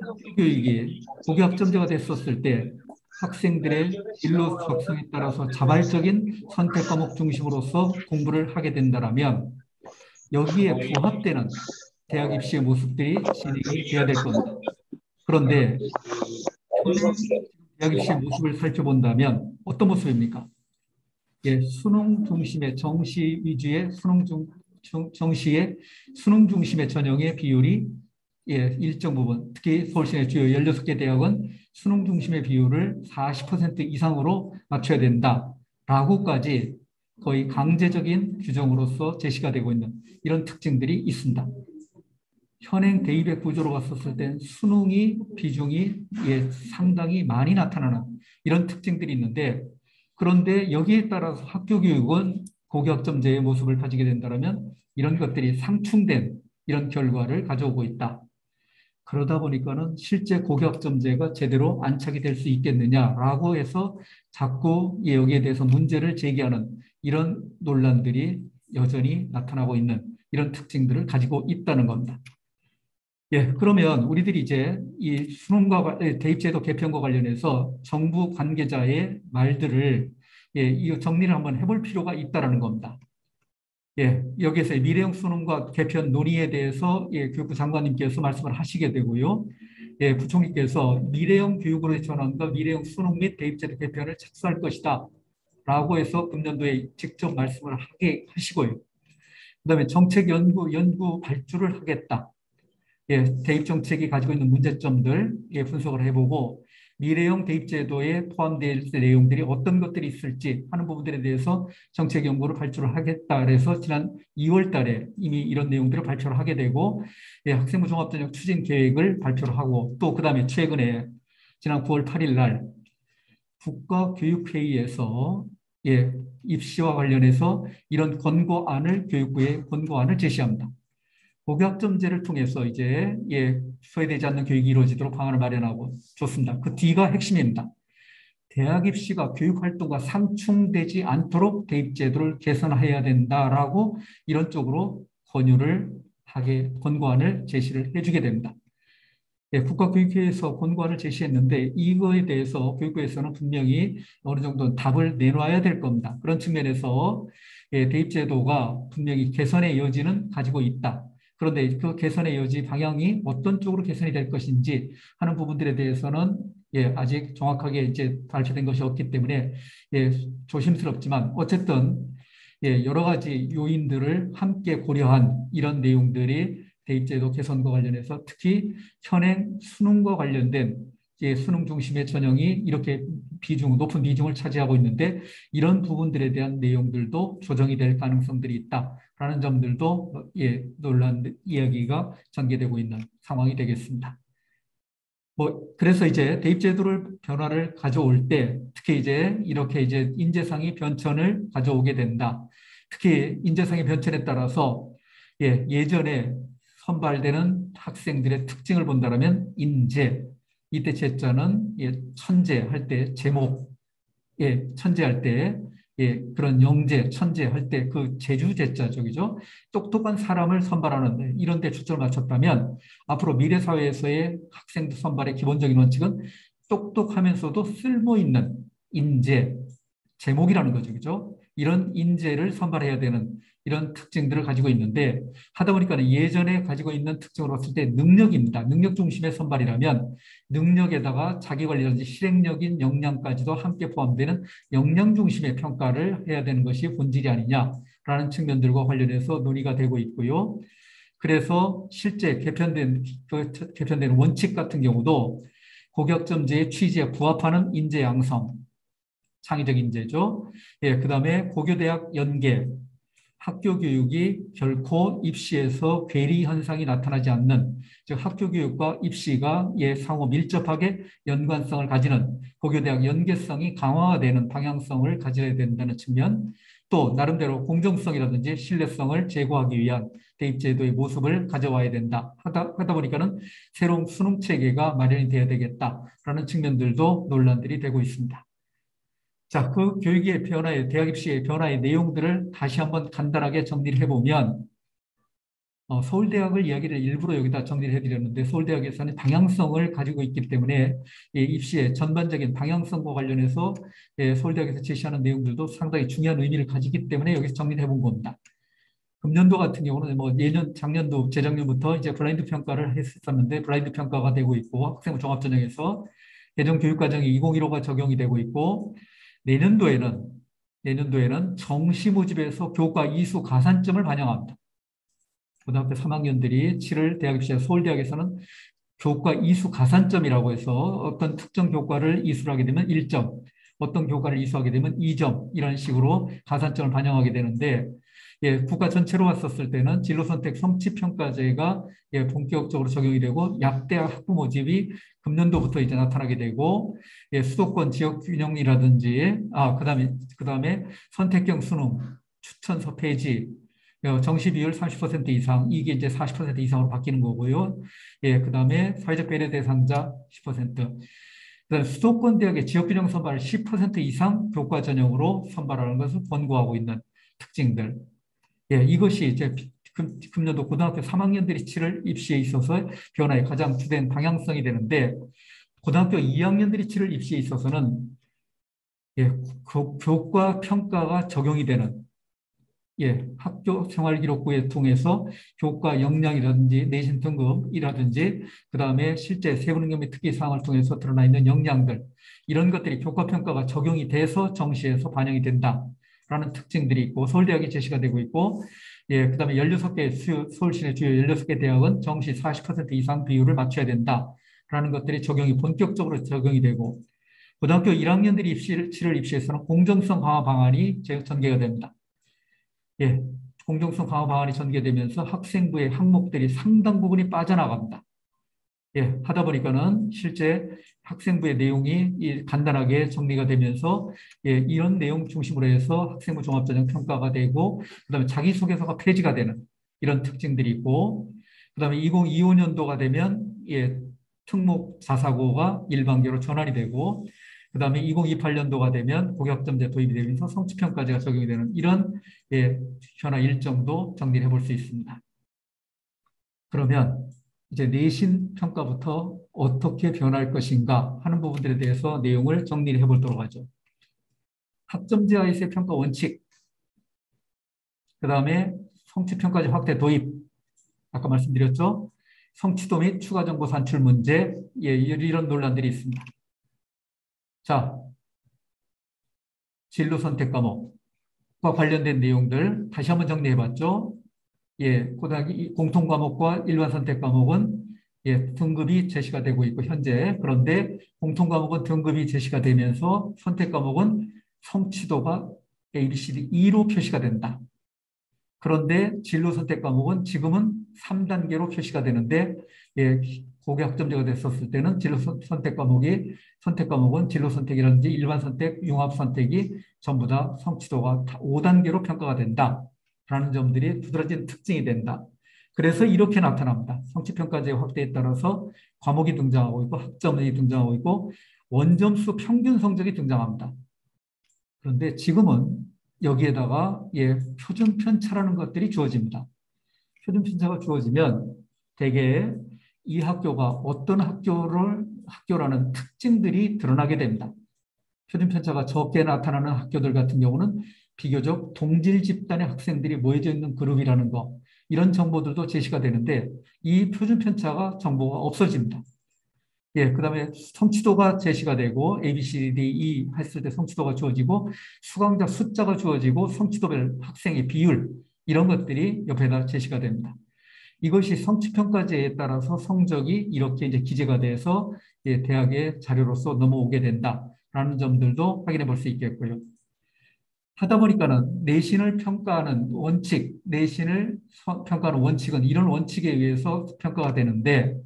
학교 교육이 고교학점제가 됐었을 때 학생들의 진로 적성에 따라서 자발적인 선택 과목 중심으로서 공부를 하게 된다면 여기에 부합되는 대학 입시의 모습들이 진행이 돼야 될 겁니다. 그런데 현행 대학 입시의 모습을 살펴본다면 어떤 모습입니까? 수능 중심의 정시 위주의 정시의 수능 중심의 전형의 비율이 일정 부분, 특히 서울시내 주요 16개 대학은 수능 중심의 비율을 40% 이상으로 맞춰야 된다라고까지 거의 강제적인 규정으로서 제시가 되고 있는 이런 특징들이 있습니다. 현행 대입의 구조로 봤었을 때 수능이 비중이 상당히 많이 나타나는 이런 특징들이 있는데, 그런데 여기에 따라서 학교 교육은 고교학점제의 모습을 가지게 된다면 이런 것들이 상충된 이런 결과를 가져오고 있다. 그러다 보니까는 실제 고교학점제가 제대로 안착이 될 수 있겠느냐라고 해서 자꾸 여기에 대해서 문제를 제기하는 이런 논란들이 여전히 나타나고 있는 이런 특징들을 가지고 있다는 겁니다. 예, 그러면 우리들이 이제 이 수능과 대입제도 개편과 관련해서 정부 관계자의 말들을 이 정리를 한번 해볼 필요가 있다라는 겁니다. 예, 여기에서 미래형 수능과 개편 논의에 대해서 교육부 장관님께서 말씀을 하시게 되고요. 예, 부총리께서 미래형 교육으로의 전환과 미래형 수능 및 대입제도 개편을 착수할 것이다 라고 해서 금년도에 직접 말씀을 하시고요. 그다음에 정책 연구 발주를 하겠다. 예, 대입 정책이 가지고 있는 문제점들 분석을 해보고 미래형 대입 제도에 포함될 내용들이 어떤 것들이 있을지 하는 부분들에 대해서 정책 연구를 발주를 하겠다. 그래서 지난 2월 달에 이미 이런 내용들을 발표를 하게 되고, 예, 학생부 종합전형 추진 계획을 발표를 하고, 또 그다음에 최근에 지난 9월 8일 날 국가교육회의에서 입시와 관련해서 이런 권고안을 교육부에 권고안을 제시합니다. 고교학점제를 통해서 이제 소외되지 않는 교육이 이루어지도록 방안을 마련하고 좋습니다. 그 뒤가 핵심입니다. 대학 입시가 교육 활동과 상충되지 않도록 대입 제도를 개선해야 된다라고 이런 쪽으로 권고안을 제시를 해주게 됩니다. 예, 국가교육회에서 권고안을 제시했는데 이거에 대해서 교육부에서는 분명히 어느 정도 답을 내놔야 될 겁니다. 그런 측면에서 대입제도가 분명히 개선의 여지는 가지고 있다. 그런데 그 개선의 여지 방향이 어떤 쪽으로 개선이 될 것인지 하는 부분들에 대해서는 아직 정확하게 이제 발표된 것이 없기 때문에 조심스럽지만 어쨌든 여러 가지 요인들을 함께 고려한 이런 내용들이 대입제도 개선과 관련해서 특히 현행 수능과 관련된 수능 중심의 전형이 이렇게 높은 비중을 차지하고 있는데 이런 부분들에 대한 내용들도 조정이 될 가능성들이 있다라는 점들도 논란 이야기가 전개되고 있는 상황이 되겠습니다. 그래서 이제 대입제도를 변화를 가져올 때 특히 이렇게 인재상의 변천을 가져오게 된다. 특히 인재상의 변천에 따라서 예전에 선발되는 학생들의 특징을 본다면 인재, 이때 제자는 천재 할 때 제목, 천재할 때 그런 영재, 천재 할 때 그 제주 제자 쪽이죠. 똑똑한 사람을 선발하는데 이런 데 초점을 맞췄다면 앞으로 미래 사회에서의 학생들 선발의 기본적인 원칙은 똑똑하면서도 쓸모 있는 인재, 제목이라는 거죠. 그죠? 이런 인재를 선발해야 되는 이런 특징들을 가지고 있는데 하다 보니까 예전에 가지고 있는 특징으로 봤을 때 능력입니다. 능력 중심의 선발이라면 능력에다가 자기관리라든지 실행력인 역량까지도 함께 포함되는 역량 중심의 평가를 해야 되는 것이 본질이 아니냐라는 측면들과 관련해서 논의가 되고 있고요. 그래서 실제 개편된 원칙 같은 경우도 고교학점제의 취지에 부합하는 인재 양성, 창의적 인재죠. 그다음에 고교대학 연계, 학교 교육이 결코 입시에서 괴리 현상이 나타나지 않는, 즉 학교 교육과 입시가 상호 밀접하게 연관성을 가지는 고교대학 연계성이 강화되는 방향성을 가져야 된다는 측면, 또 나름대로 공정성이라든지 신뢰성을 제고하기 위한 대입제도의 모습을 가져와야 된다. 하다 보니까는 새로운 수능 체계가 마련이 돼야 되겠다라는 측면들도 논란들이 되고 있습니다. 자, 그 교육의 변화의, 대학 입시의 변화의 내용들을 다시 한번 간단하게 정리를 해보면, 서울대학을 이야기를 일부러 여기다 정리를 해드렸는데, 서울대학에서는 방향성을 가지고 있기 때문에 입시의 전반적인 방향성과 관련해서 서울대학에서 제시하는 내용들도 상당히 중요한 의미를 가지기 때문에 여기서 정리를 해본 겁니다. 금년도 같은 경우는 작년도, 재작년부터 이제 블라인드 평가를 했었는데, 블라인드 평가가 되고 있고, 학생부 종합전형에서 개정교육과정이 2015가 적용이 되고 있고, 내년도에는 정시 모집에서 교과 이수 가산점을 반영합니다. 고등학교 3학년들이 치를 대학 입시에 서울대학에서는 교과 이수 가산점이라고 해서 어떤 특정 교과를 이수를 하게 되면 1점, 어떤 교과를 이수하게 되면 2점, 이런 식으로 가산점을 반영하게 되는데, 예, 국가 전체로 봤었을 때는 진로선택 성취평가제가 예, 본격적으로 적용이 되고 약대학 학부 모집이 금년도부터 이제 나타나게 되고, 예, 수도권 지역 균형이라든지, 그다음에 선택형 수능, 추천서 폐지, 정시 비율 30% 이상, 이게 이제 40% 이상으로 바뀌는 거고요. 예, 그다음에 사회적 배려 대상자 10%. 그다음에 수도권 대학의 지역 균형 선발을 10% 이상 교과 전형으로 선발하는 것을 권고하고 있는 특징들. 예, 이것이 이제 금년도 고등학교 3학년들이 치를 입시에 있어서 변화의 가장 주된 방향성이 되는데, 고등학교 2학년들이 치를 입시에 있어서는 예, 교과 평가가 적용이 되는 예, 학교 생활 기록부에 통해서 교과 역량이라든지 내신 등급이라든지 그다음에 실제 세부능력 및 특기 사항을 통해서 드러나 있는 역량들, 이런 것들이 교과 평가가 적용이 돼서 정시에서 반영이 된다라는 특징들이 있고, 서울대학이 제시가 되고 있고, 예, 그다음에 16개 서울 시내 주요 16개 대학은 정시 40% 이상 비율을 맞춰야 된다라는 것들이 적용이 본격적으로 적용이 되고, 고등학교 1학년들이 치를 입시에서는 공정성 강화 방안이 전개가 됩니다. 예, 공정성 강화 방안이 전개되면서 학생부의 항목들이 상당 부분이 빠져나갑니다. 예, 하다 보니까는 실제 학생부의 내용이 간단하게 정리가 되면서 예, 이런 내용 중심으로 해서 학생부 종합전형 평가가 되고, 그다음에 자기소개서가 폐지가 되는 이런 특징들이 있고, 그다음에 2025년도가 되면 예, 특목 자사고가 일반계로 전환이 되고, 그다음에 2028년도가 되면 고교학점제 도입이 되면서 성취평가제가 적용이 되는 이런 예, 변화 일정도 정리를 해볼 수 있습니다. 그러면 이제 내신 평가부터 어떻게 변할 것인가 하는 부분들에 대해서 내용을 정리를 해보도록 하죠. 학점제하에서의 평가 원칙, 그 다음에 성취평가제 확대 도입, 아까 말씀드렸죠. 성취도 및 추가 정보 산출 문제, 예, 이런 논란들이 있습니다. 자, 진로 선택 과목과 관련된 내용들 다시 한번 정리해봤죠. 예, 고등학교 공통 과목과 일반 선택 과목은 예, 등급이 제시가 되고 있고 현재, 그런데 공통 과목은 등급이 제시가 되면서 선택 과목은 성취도가 A, B, C, D, E로 표시가 된다. 그런데 진로 선택 과목은 지금은 3단계로 표시가 되는데 예, 고교 학점제가 됐었을 때는 진로 선택 과목은 진로 선택이라든지 일반 선택, 융합 선택이 전부 다 성취도가 5단계로 평가가 된다라는 점들이 두드러진 특징이 된다. 그래서 이렇게 나타납니다. 성취평가제 확대에 따라서 과목이 등장하고 있고 학점이 등장하고 있고 원점수 평균 성적이 등장합니다. 그런데 지금은 여기에다가 예, 표준 편차라는 것들이 주어집니다. 표준 편차가 주어지면 대개 이 학교가 어떤 학교라는 특징들이 드러나게 됩니다. 표준 편차가 적게 나타나는 학교들 같은 경우는 비교적 동질 집단의 학생들이 모여져 있는 그룹이라는 거, 이런 정보들도 제시가 되는데 이 표준 편차가 정보가 없어집니다. 예, 그다음에 성취도가 제시가 되고 A, B, C, D, E 했을 때 성취도가 주어지고 수강자 숫자가 주어지고 성취도별 학생의 비율, 이런 것들이 옆에다 제시가 됩니다. 이것이 성취평가제에 따라서 성적이 이렇게 이제 기재가 돼서 예, 대학의 자료로서 넘어오게 된다라는 점들도 확인해 볼 수 있겠고요. 하다 보니까는 내신을 평가하는 원칙은 이런 원칙에 의해서 평가가 되는데,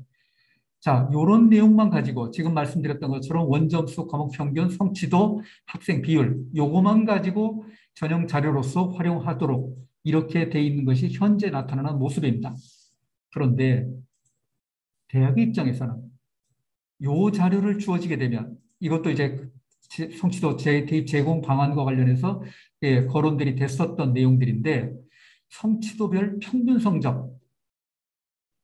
자, 이런 내용만 가지고 지금 말씀드렸던 것처럼 원점수, 과목 평균, 성취도, 학생 비율, 요거만 가지고 전형 자료로서 활용하도록 이렇게 돼 있는 것이 현재 나타나는 모습입니다. 그런데 대학의 입장에서는 요 자료를 주어지게 되면 이것도 이제 성취도 대입 제공 방안과 관련해서 예, 거론들이 됐었던 내용들인데, 성취도별 평균 성적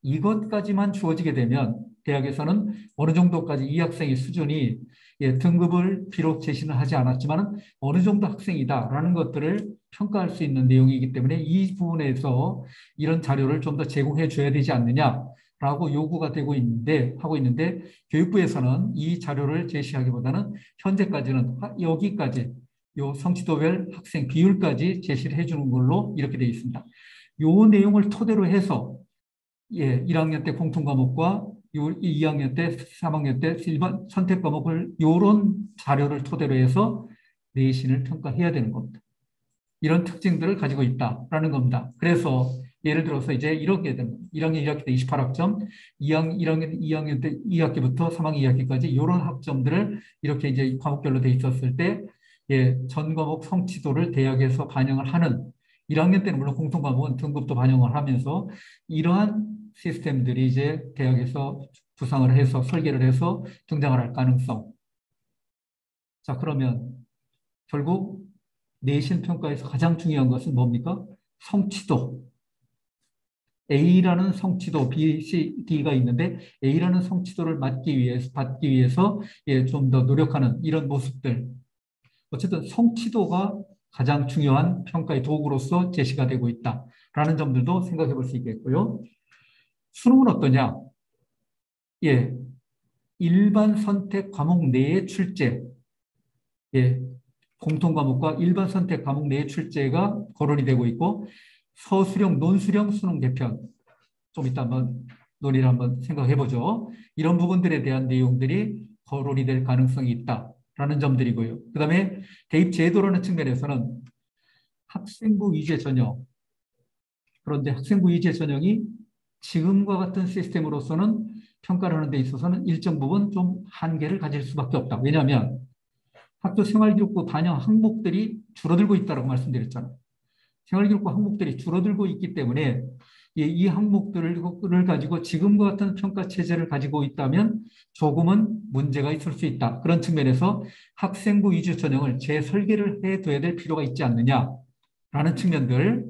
이것까지만 주어지게 되면 대학에서는 어느 정도까지 이 학생의 수준이 예, 등급을 비록 제시는 하지 않았지만 어느 정도 학생이다라는 것들을 평가할 수 있는 내용이기 때문에 이 부분에서 이런 자료를 좀 더 제공해 줘야 되지 않느냐라고 요구가 하고 있는데 교육부에서는 이 자료를 제시하기보다는 현재까지는 여기까지 요 성취도별 학생 비율까지 제시를 해주는 걸로 이렇게 되어 있습니다. 요 내용을 토대로 해서 예, 1학년 때 공통 과목과 요 2학년 때, 3학년 때 일반 선택 과목을 요런 자료를 토대로 해서 내신을 평가해야 되는 겁니다. 이런 특징들을 가지고 있다라는 겁니다. 그래서 예를 들어서 이제 이렇게 되는 1학년 1학기 때 28학점, 2학년 때 2학기부터 3학년 2학기까지 이런 학점들을 이렇게 이제 과목별로 돼 있었을 때 예, 전 과목 성취도를 대학에서 반영을 하는 1학년 때는 물론 공통 과목은 등급도 반영을 하면서 이러한 시스템들이 이제 대학에서 구상을 해서 설계를 해서 등장을 할 가능성. 자, 그러면 결국 내신 평가에서 가장 중요한 것은 뭡니까? 성취도. A라는 성취도, B, C, D가 있는데 A라는 성취도를 받기 위해서 예, 좀 더 노력하는 이런 모습들. 어쨌든 성취도가 가장 중요한 평가의 도구로서 제시가 되고 있다라는 점들도 생각해 볼 수 있겠고요. 수능은 어떠냐? 예, 일반 선택 과목 내의 출제, 예, 공통 과목과 일반 선택 과목 내의 출제가 거론이 되고 있고 서술형, 논술형 수능 개편 좀 이따 한번 논의를 한번 생각해 보죠. 이런 부분들에 대한 내용들이 거론이 될 가능성이 있다라는 점들이고요. 그다음에 대입 제도라는 측면에서는 학생부 위주의 전형. 그런데 학생부 위주의 전형이 지금과 같은 시스템으로서는 평가를 하는 데 있어서는 일정 부분 좀 한계를 가질 수밖에 없다. 왜냐하면 학교 생활기록부 반영 항목들이 줄어들고 있다고 말씀드렸잖아요. 생활기록부 항목들이 줄어들고 있기 때문에 이 항목들을 가지고 지금과 같은 평가 체제를 가지고 있다면 조금은 문제가 있을 수 있다. 그런 측면에서 학생부 위주 전형을 재설계를 해둬야 될 필요가 있지 않느냐라는 측면들,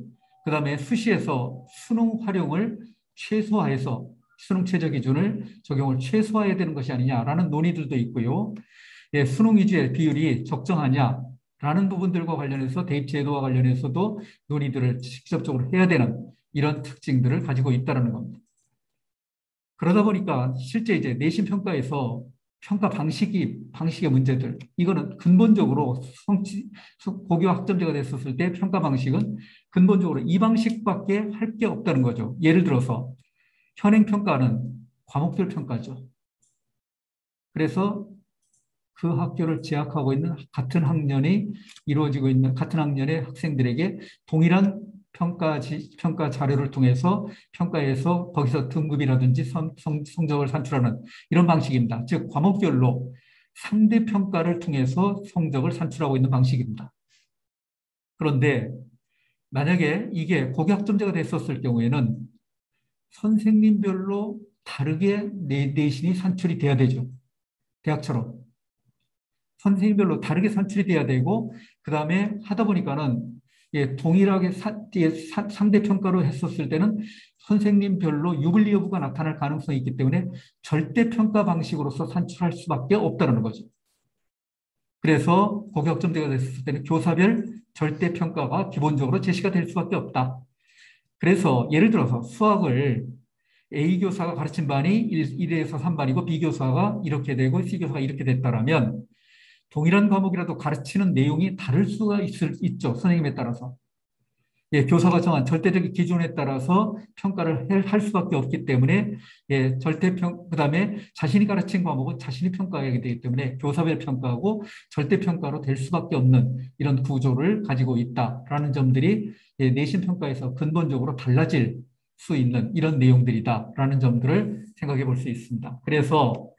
그 다음에 수시에서 수능 활용을 최소화해서 수능 최저 기준을 적용을 최소화해야 되는 것이 아니냐라는 논의들도 있고요. 예, 수능 위주의 비율이 적정하냐라는 부분들과 관련해서 대입 제도와 관련해서도 논의들을 직접적으로 해야 되는 이런 특징들을 가지고 있다는 겁니다. 그러다 보니까 실제 이제 내신 평가에서 평가 방식의 문제들, 이거는 근본적으로 고교 학점제가 됐었을 때 평가 방식은 근본적으로 이 방식밖에 할 게 없다는 거죠. 예를 들어서 현행 평가는 과목별 평가죠. 그래서 그 학교를 재학하고 있는 같은 학년이 이루어지고 있는 같은 학년의 학생들에게 동일한 평가 자료를 통해서 평가해서 거기서 등급이라든지 성적을 산출하는 이런 방식입니다. 즉 과목별로 상대 평가를 통해서 성적을 산출하고 있는 방식입니다. 그런데 만약에 이게 고교학점제가 됐었을 경우에는 선생님별로 다르게 내신이 산출이 돼야 되죠. 대학처럼. 선생님별로 다르게 산출이 돼야 되고, 그 다음에 하다 보니까는 예, 동일하게 상대 평가로 했었을 때는 선생님별로 유불리 여부가 나타날 가능성이 있기 때문에 절대 평가 방식으로서 산출할 수밖에 없다는 거죠. 그래서 고교학점제가 됐을 때는 교사별 절대 평가가 기본적으로 제시가 될 수밖에 없다. 그래서 예를 들어서 수학을 A 교사가 가르친 반이 1에서 3반이고 B 교사가 이렇게 되고 C 교사가 이렇게 됐다라면 동일한 과목이라도 가르치는 내용이 다를 수가 있죠. 선생님에 따라서. 예, 교사가 정한 절대적인 기준에 따라서 평가를 할 수밖에 없기 때문에 예, 그다음에 자신이 가르친 과목은 자신이 평가하게 되기 때문에 교사별 평가하고 절대 평가로 될 수밖에 없는 이런 구조를 가지고 있다라는 점들이 예, 내신 평가에서 근본적으로 달라질 수 있는 이런 내용들이다라는 점들을 생각해 볼 수 있습니다. 그래서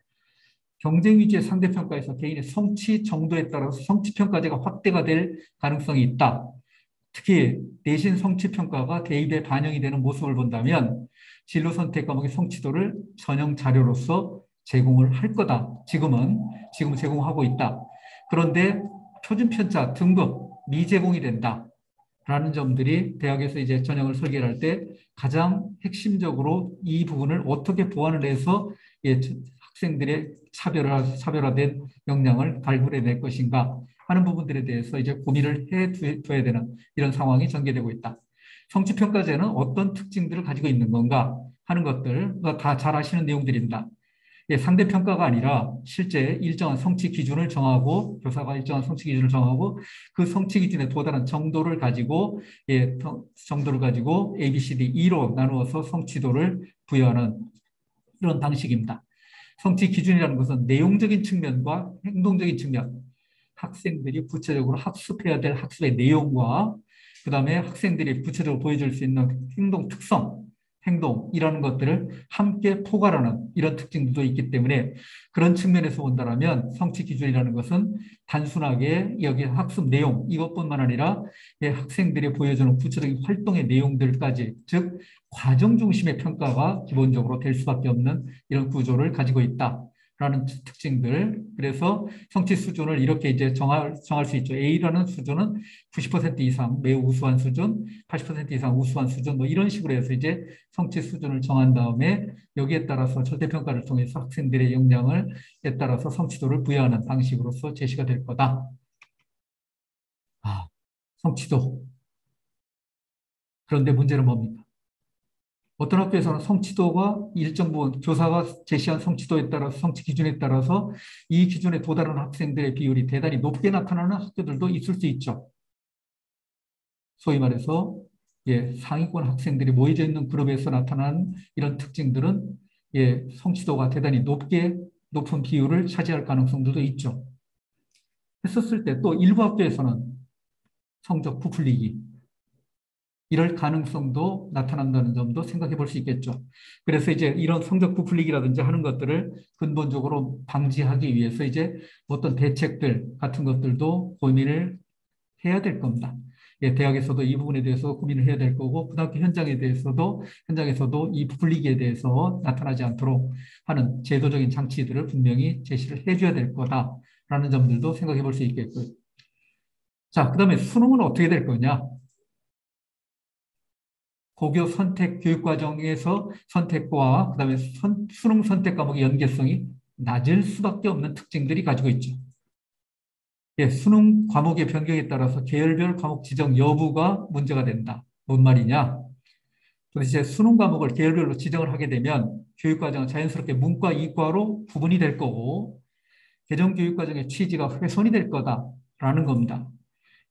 경쟁 위주의 상대평가에서 개인의 성취 정도에 따라서 성취평가제가 확대가 될 가능성이 있다. 특히 내신 성취평가가 대입에 반영이 되는 모습을 본다면 진로 선택 과목의 성취도를 전형 자료로서 제공을 할 거다. 지금 제공하고 있다. 그런데 표준편차 등급 미제공이 된다. 라는 점들이 대학에서 이제 전형을 설계할 때 가장 핵심적으로 이 부분을 어떻게 보완을 해서 예, 학생들의 차별화된 역량을 발굴해낼 것인가 하는 부분들에 대해서 이제 고민을 해둬야 되는 이런 상황이 전개되고 있다. 성취평가제는 어떤 특징들을 가지고 있는 건가 하는 것들 다 잘 아시는 내용들입니다. 예, 상대평가가 아니라 실제 일정한 성취 기준을 정하고 교사가 일정한 성취 기준을 정하고 그 성취 기준에 도달한 정도를 가지고 A, B, C, D, E로 나누어서 성취도를 부여하는 이런 방식입니다. 성취 기준이라는 것은 내용적인 측면과 행동적인 측면, 학생들이 구체적으로 학습해야 될 학습의 내용과 그다음에 학생들이 구체적으로 보여줄 수 있는 행동 특성, 행동이라는 것들을 함께 포괄하는 이런 특징도 있기 때문에 그런 측면에서 본다면 성취 기준이라는 것은 단순하게 여기 학습 내용 이것뿐만 아니라 학생들이 보여주는 구체적인 활동의 내용들까지 즉 과정 중심의 평가가 기본적으로 될 수밖에 없는 이런 구조를 가지고 있다. 라는 특징들. 그래서 성취 수준을 이렇게 이제 정할 수 있죠. A라는 수준은 90% 이상 매우 우수한 수준, 80% 이상 우수한 수준, 뭐 이런 식으로 해서 이제 성취 수준을 정한 다음에 여기에 따라서 절대평가를 통해서 학생들의 역량에 따라서 성취도를 부여하는 방식으로서 제시가 될 거다. 성취도. 그런데 문제는 뭡니까? 어떤 학교에서는 성취도가 일정 부분 교사가 제시한 성취도에 따라서 성취 기준에 따라서 이 기준에 도달하는 학생들의 비율이 대단히 높게 나타나는 학교들도 있을 수 있죠. 소위 말해서 상위권 학생들이 모여져 있는 그룹에서 나타나는 이런 특징들은 성취도가 대단히 높은 비율을 차지할 가능성도 있죠. 했었을 때 또 일부 학교에서는 성적 부풀리기 이럴 가능성도 나타난다는 점도 생각해 볼 수 있겠죠. 그래서 이제 이런 성적 부풀리기라든지 하는 것들을 근본적으로 방지하기 위해서 이제 어떤 대책들 같은 것들도 고민을 해야 될 겁니다. 대학에서도 이 부분에 대해서 고민을 해야 될 거고 고등학교 현장에서도 이 부풀리기에 대해서 나타나지 않도록 하는 제도적인 장치들을 분명히 제시를 해줘야 될 거다라는 점들도 생각해 볼 수 있겠고요. 자, 그다음에 수능은 어떻게 될 거냐? 고교 선택 교육과정에서 선택과 그다음에 수능 선택 과목의 연계성이 낮을 수밖에 없는 특징들이 가지고 있죠. 수능 과목의 변경에 따라서 계열별 과목 지정 여부가 문제가 된다. 뭔 말이냐? 도대체 수능 과목을 계열별로 지정을 하게 되면 교육과정은 자연스럽게 문과, 이과로 구분이 될 거고 개정교육과정의 취지가 훼손이 될 거다라는 겁니다.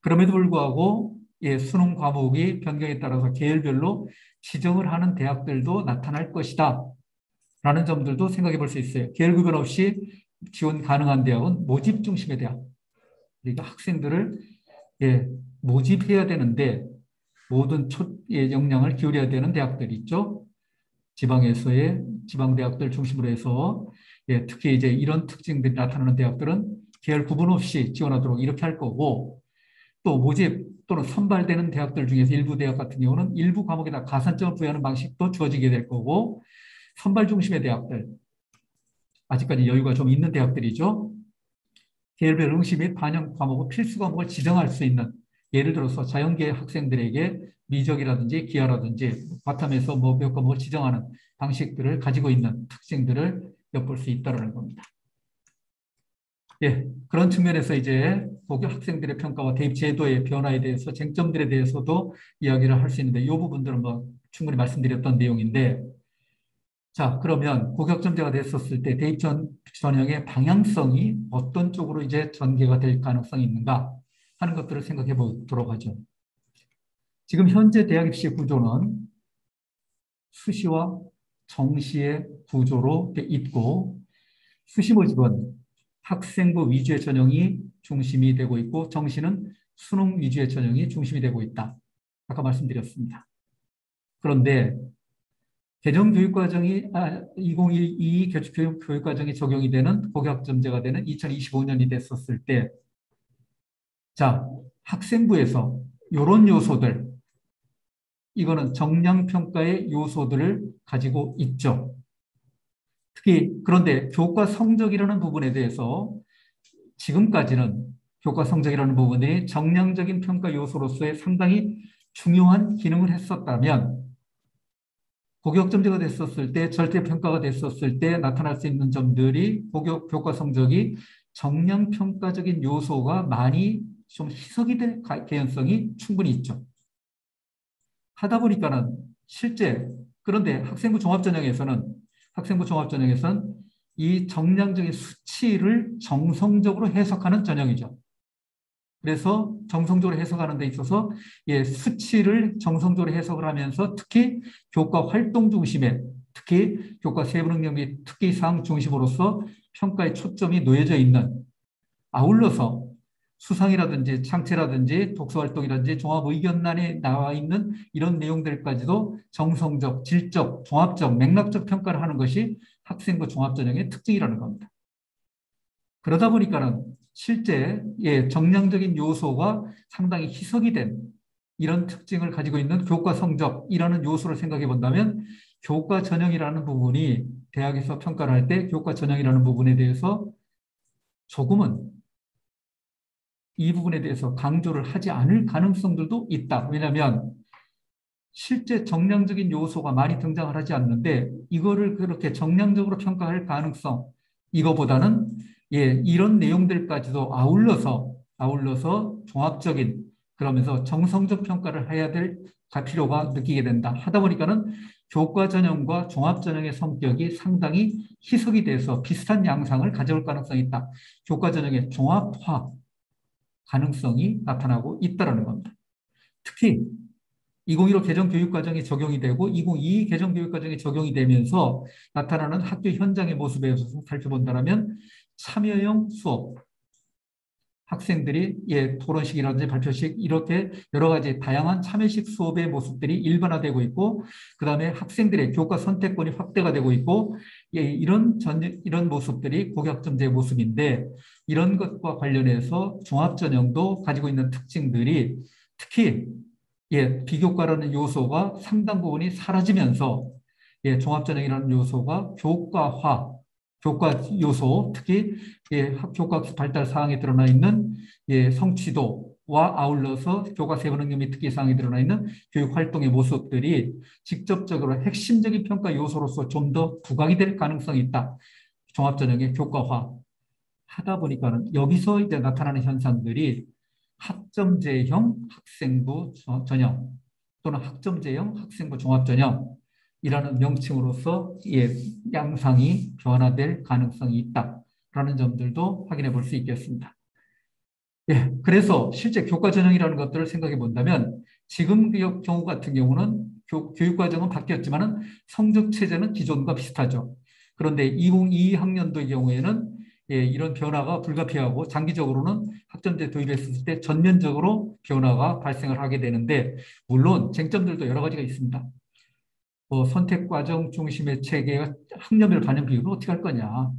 그럼에도 불구하고 수능 과목이 변경에 따라서 계열별로 지정을 하는 대학들도 나타날 것이다. 라는 점들도 생각해 볼 수 있어요. 계열 구분 없이 지원 가능한 대학은 모집 중심의 대학. 그러니까 학생들을 모집해야 되는데 모든 역량을 기울여야 되는 대학들이 있죠. 지방에서의 지방대학들 중심으로 해서 특히 이제 이런 특징들이 나타나는 대학들은 계열 구분 없이 지원하도록 이렇게 할 거고 또 모집 또는 선발되는 대학들 중에서 일부 대학 같은 경우는 일부 과목에다 가산점을 부여하는 방식도 주어지게 될 거고 선발 중심의 대학들 아직까지 여유가 좀 있는 대학들이죠. 계열별 응시 및 반영 과목은 필수 과목을 지정할 수 있는 예를 들어서 자연계 학생들에게 미적이라든지 기하라든지 바텀에서 몇 과목을 지정하는 방식들을 가지고 있는 특징들을 엿볼 수 있다는 겁니다. 그런 측면에서 이제 고교 학생들의 평가와 대입 제도의 변화에 대해서 쟁점들에 대해서도 이야기를 할 수 있는데 이 부분들은 뭐 충분히 말씀드렸던 내용인데 자, 그러면 고교학점제가 됐었을 때 대입 전형의 방향성이 어떤 쪽으로 이제 전개가 될 가능성이 있는가 하는 것들을 생각해 보도록 하죠. 지금 현재 대학 입시 구조는 수시와 정시의 구조로 있고 수시 모집은 학생부 위주의 전형이 중심이 되고 있고 정시는 수능 위주의 전형이 중심이 되고 있다. 아까 말씀드렸습니다. 그런데 개정교육과정이 2012 교육과정이 적용이 되는 고교학점제가 되는 2025년이 됐었을 때 자, 학생부에서 이런 요소들 이거는 정량평가의 요소들을 가지고 있죠. 특히 그런데 교과 성적이라는 부분에 대해서 지금까지는 교과 성적이라는 부분이 정량적인 평가 요소로서의 상당히 중요한 기능을 했었다면 고교학점제가 됐었을 때 절대평가가 됐었을 때 나타날 수 있는 점들이 교과 성적이 정량평가적인 요소가 많이 좀 희석이 될 개연성이 충분히 있죠. 하다 보니까는 실제 그런데 학생부 종합전형에서는 이 정량적인 수치를 정성적으로 해석하는 전형이죠. 그래서 정성적으로 해석하는 데 있어서 수치를 정성적으로 해석을 하면서 특히 교과 활동 중심의 특히 교과 세부 능력 및 특기 사항 중심으로서 평가의 초점이 놓여져 있는, 아울러서 수상이라든지 창체라든지 독서활동이라든지 종합 의견란에 나와 있는 이런 내용들까지도 정성적, 질적, 종합적, 맥락적 평가를 하는 것이 학생부 종합전형의 특징이라는 겁니다. 그러다 보니까는 실제 정량적인 요소가 상당히 희석이 된 이런 특징을 가지고 있는 교과 성적이라는 요소를 생각해 본다면 교과 전형이라는 부분이 대학에서 평가를 할 때 교과 전형이라는 부분에 대해서 조금은 이 부분에 대해서 강조를 하지 않을 가능성들도 있다. 왜냐하면 실제 정량적인 요소가 많이 등장을 하지 않는데 이거를 그렇게 정량적으로 평가할 가능성, 이거보다는 이런 내용들까지도 아울러서 종합적인, 그러면서 정성적 평가를 해야 될 필요가 느끼게 된다. 하다 보니까는 교과 전형과 종합 전형의 성격이 상당히 희석이 돼서 비슷한 양상을 가져올 가능성이 있다. 교과 전형의 종합화 가능성이 나타나고 있다는 겁니다. 특히 2015 개정교육과정이 적용이 되고 2022 개정교육과정이 적용이 되면서 나타나는 학교 현장의 모습에 대해서 살펴본다면 참여형 수업, 학생들이 토론식이라든지 발표식 이렇게 여러 가지 다양한 참여식 수업의 모습들이 일반화되고 있고 그다음에 학생들의 교과 선택권이 확대가 되고 있고 이런 모습들이 고교학점제의 모습인데 이런 것과 관련해서 종합전형도 가지고 있는 특징들이 특히 비교과라는 요소가 상당 부분이 사라지면서 종합전형이라는 요소가 교과 요소, 특히 교과 발달 사항에 드러나 있는 성취도와 아울러서 교과 세부 능력 및 특기 사항에 드러나 있는 교육 활동의 모습들이 직접적으로 핵심적인 평가 요소로서 좀 더 부각이 될 가능성이 있다. 종합전형의 교과화 하다 보니까는 여기서 이제 나타나는 현상들이 학점제형 학생부 전형 또는 학점제형 학생부 종합전형이라는 명칭으로서 양상이 변화될 가능성이 있다라는 점들도 확인해 볼 수 있겠습니다. 그래서 실제 교과전형이라는 것들을 생각해 본다면 지금 경우 같은 경우는 교육과정은 바뀌었지만 성적체제는 기존과 비슷하죠. 그런데 2022학년도의 경우에는 이런 변화가 불가피하고 장기적으로는 학점제 도입했을 때 전면적으로 변화가 발생을 하게 되는데 물론 쟁점들도 여러 가지가 있습니다. 선택과정 중심의 체계가 학년별 반영 비율은 어떻게 할 거냐.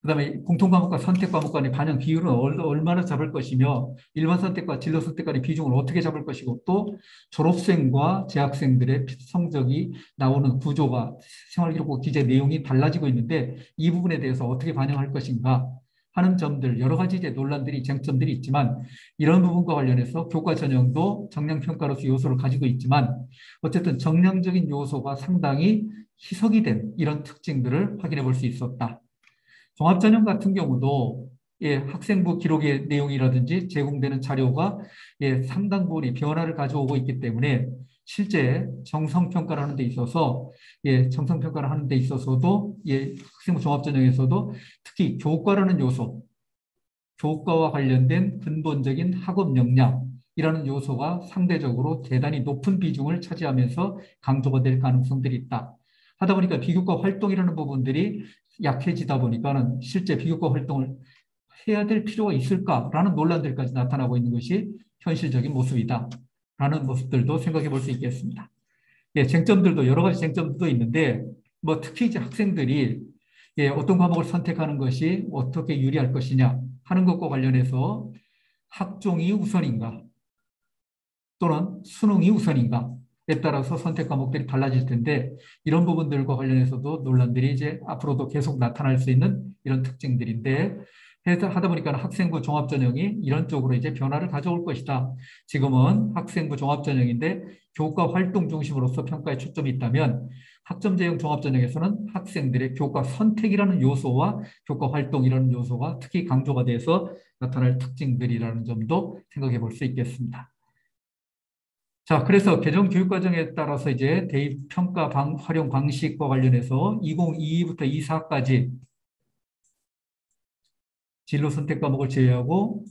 그다음에 공통과목과 선택과목 간의 반영 비율은 얼마나 잡을 것이며 일반 선택과 진로 선택 간의 비중을 어떻게 잡을 것이고 또 졸업생과 재학생들의 성적이 나오는 구조가 생활기록부 기재 내용이 달라지고 있는데 이 부분에 대해서 어떻게 반영할 것인가 하는 점들 여러 가지 논란들이 쟁점들이 있지만 이런 부분과 관련해서 교과 전형도 정량평가로서 요소를 가지고 있지만 어쨌든 정량적인 요소가 상당히 희석이 된 이런 특징들을 확인해 볼 수 있었다. 종합전형 같은 경우도 학생부 기록의 내용이라든지 제공되는 자료가 상당 부분이 변화를 가져오고 있기 때문에 실제 정성평가를 하는 데 있어서 정성평가를 하는 데 있어서도 학생부 종합전형에서도 특히 교과라는 요소, 교과와 관련된 근본적인 학업 역량이라는 요소가 상대적으로 대단히 높은 비중을 차지하면서 강조가 될 가능성들이 있다. 하다 보니까 비교과 활동이라는 부분들이 약해지다 보니까는 실제 비교과 활동을 해야 될 필요가 있을까라는 논란들까지 나타나고 있는 것이 현실적인 모습이다라는 모습들도 생각해 볼 수 있겠습니다. 쟁점들도 여러 가지 쟁점도 있는데 특히 이제 학생들이 어떤 과목을 선택하는 것이 어떻게 유리할 것이냐 하는 것과 관련해서 학종이 우선인가 또는 수능이 우선인가에 따라서 선택 과목들이 달라질 텐데 이런 부분들과 관련해서도 논란들이 이제 앞으로도 계속 나타날 수 있는 이런 특징들인데 하다 보니까 학생부 종합전형이 이런 쪽으로 이제 변화를 가져올 것이다. 지금은 학생부 종합전형인데 교과 활동 중심으로서 평가에 초점이 있다면 학점제형 종합전형에서는 학생들의 교과 선택이라는 요소와 교과 활동이라는 요소가 특히 강조가 돼서 나타날 특징들이라는 점도 생각해 볼 수 있겠습니다. 자, 그래서 개정 교육과정에 따라서 이제 대입 평가 활용 방식과 관련해서 2022부터 24까지 진로 선택 과목을 제외하고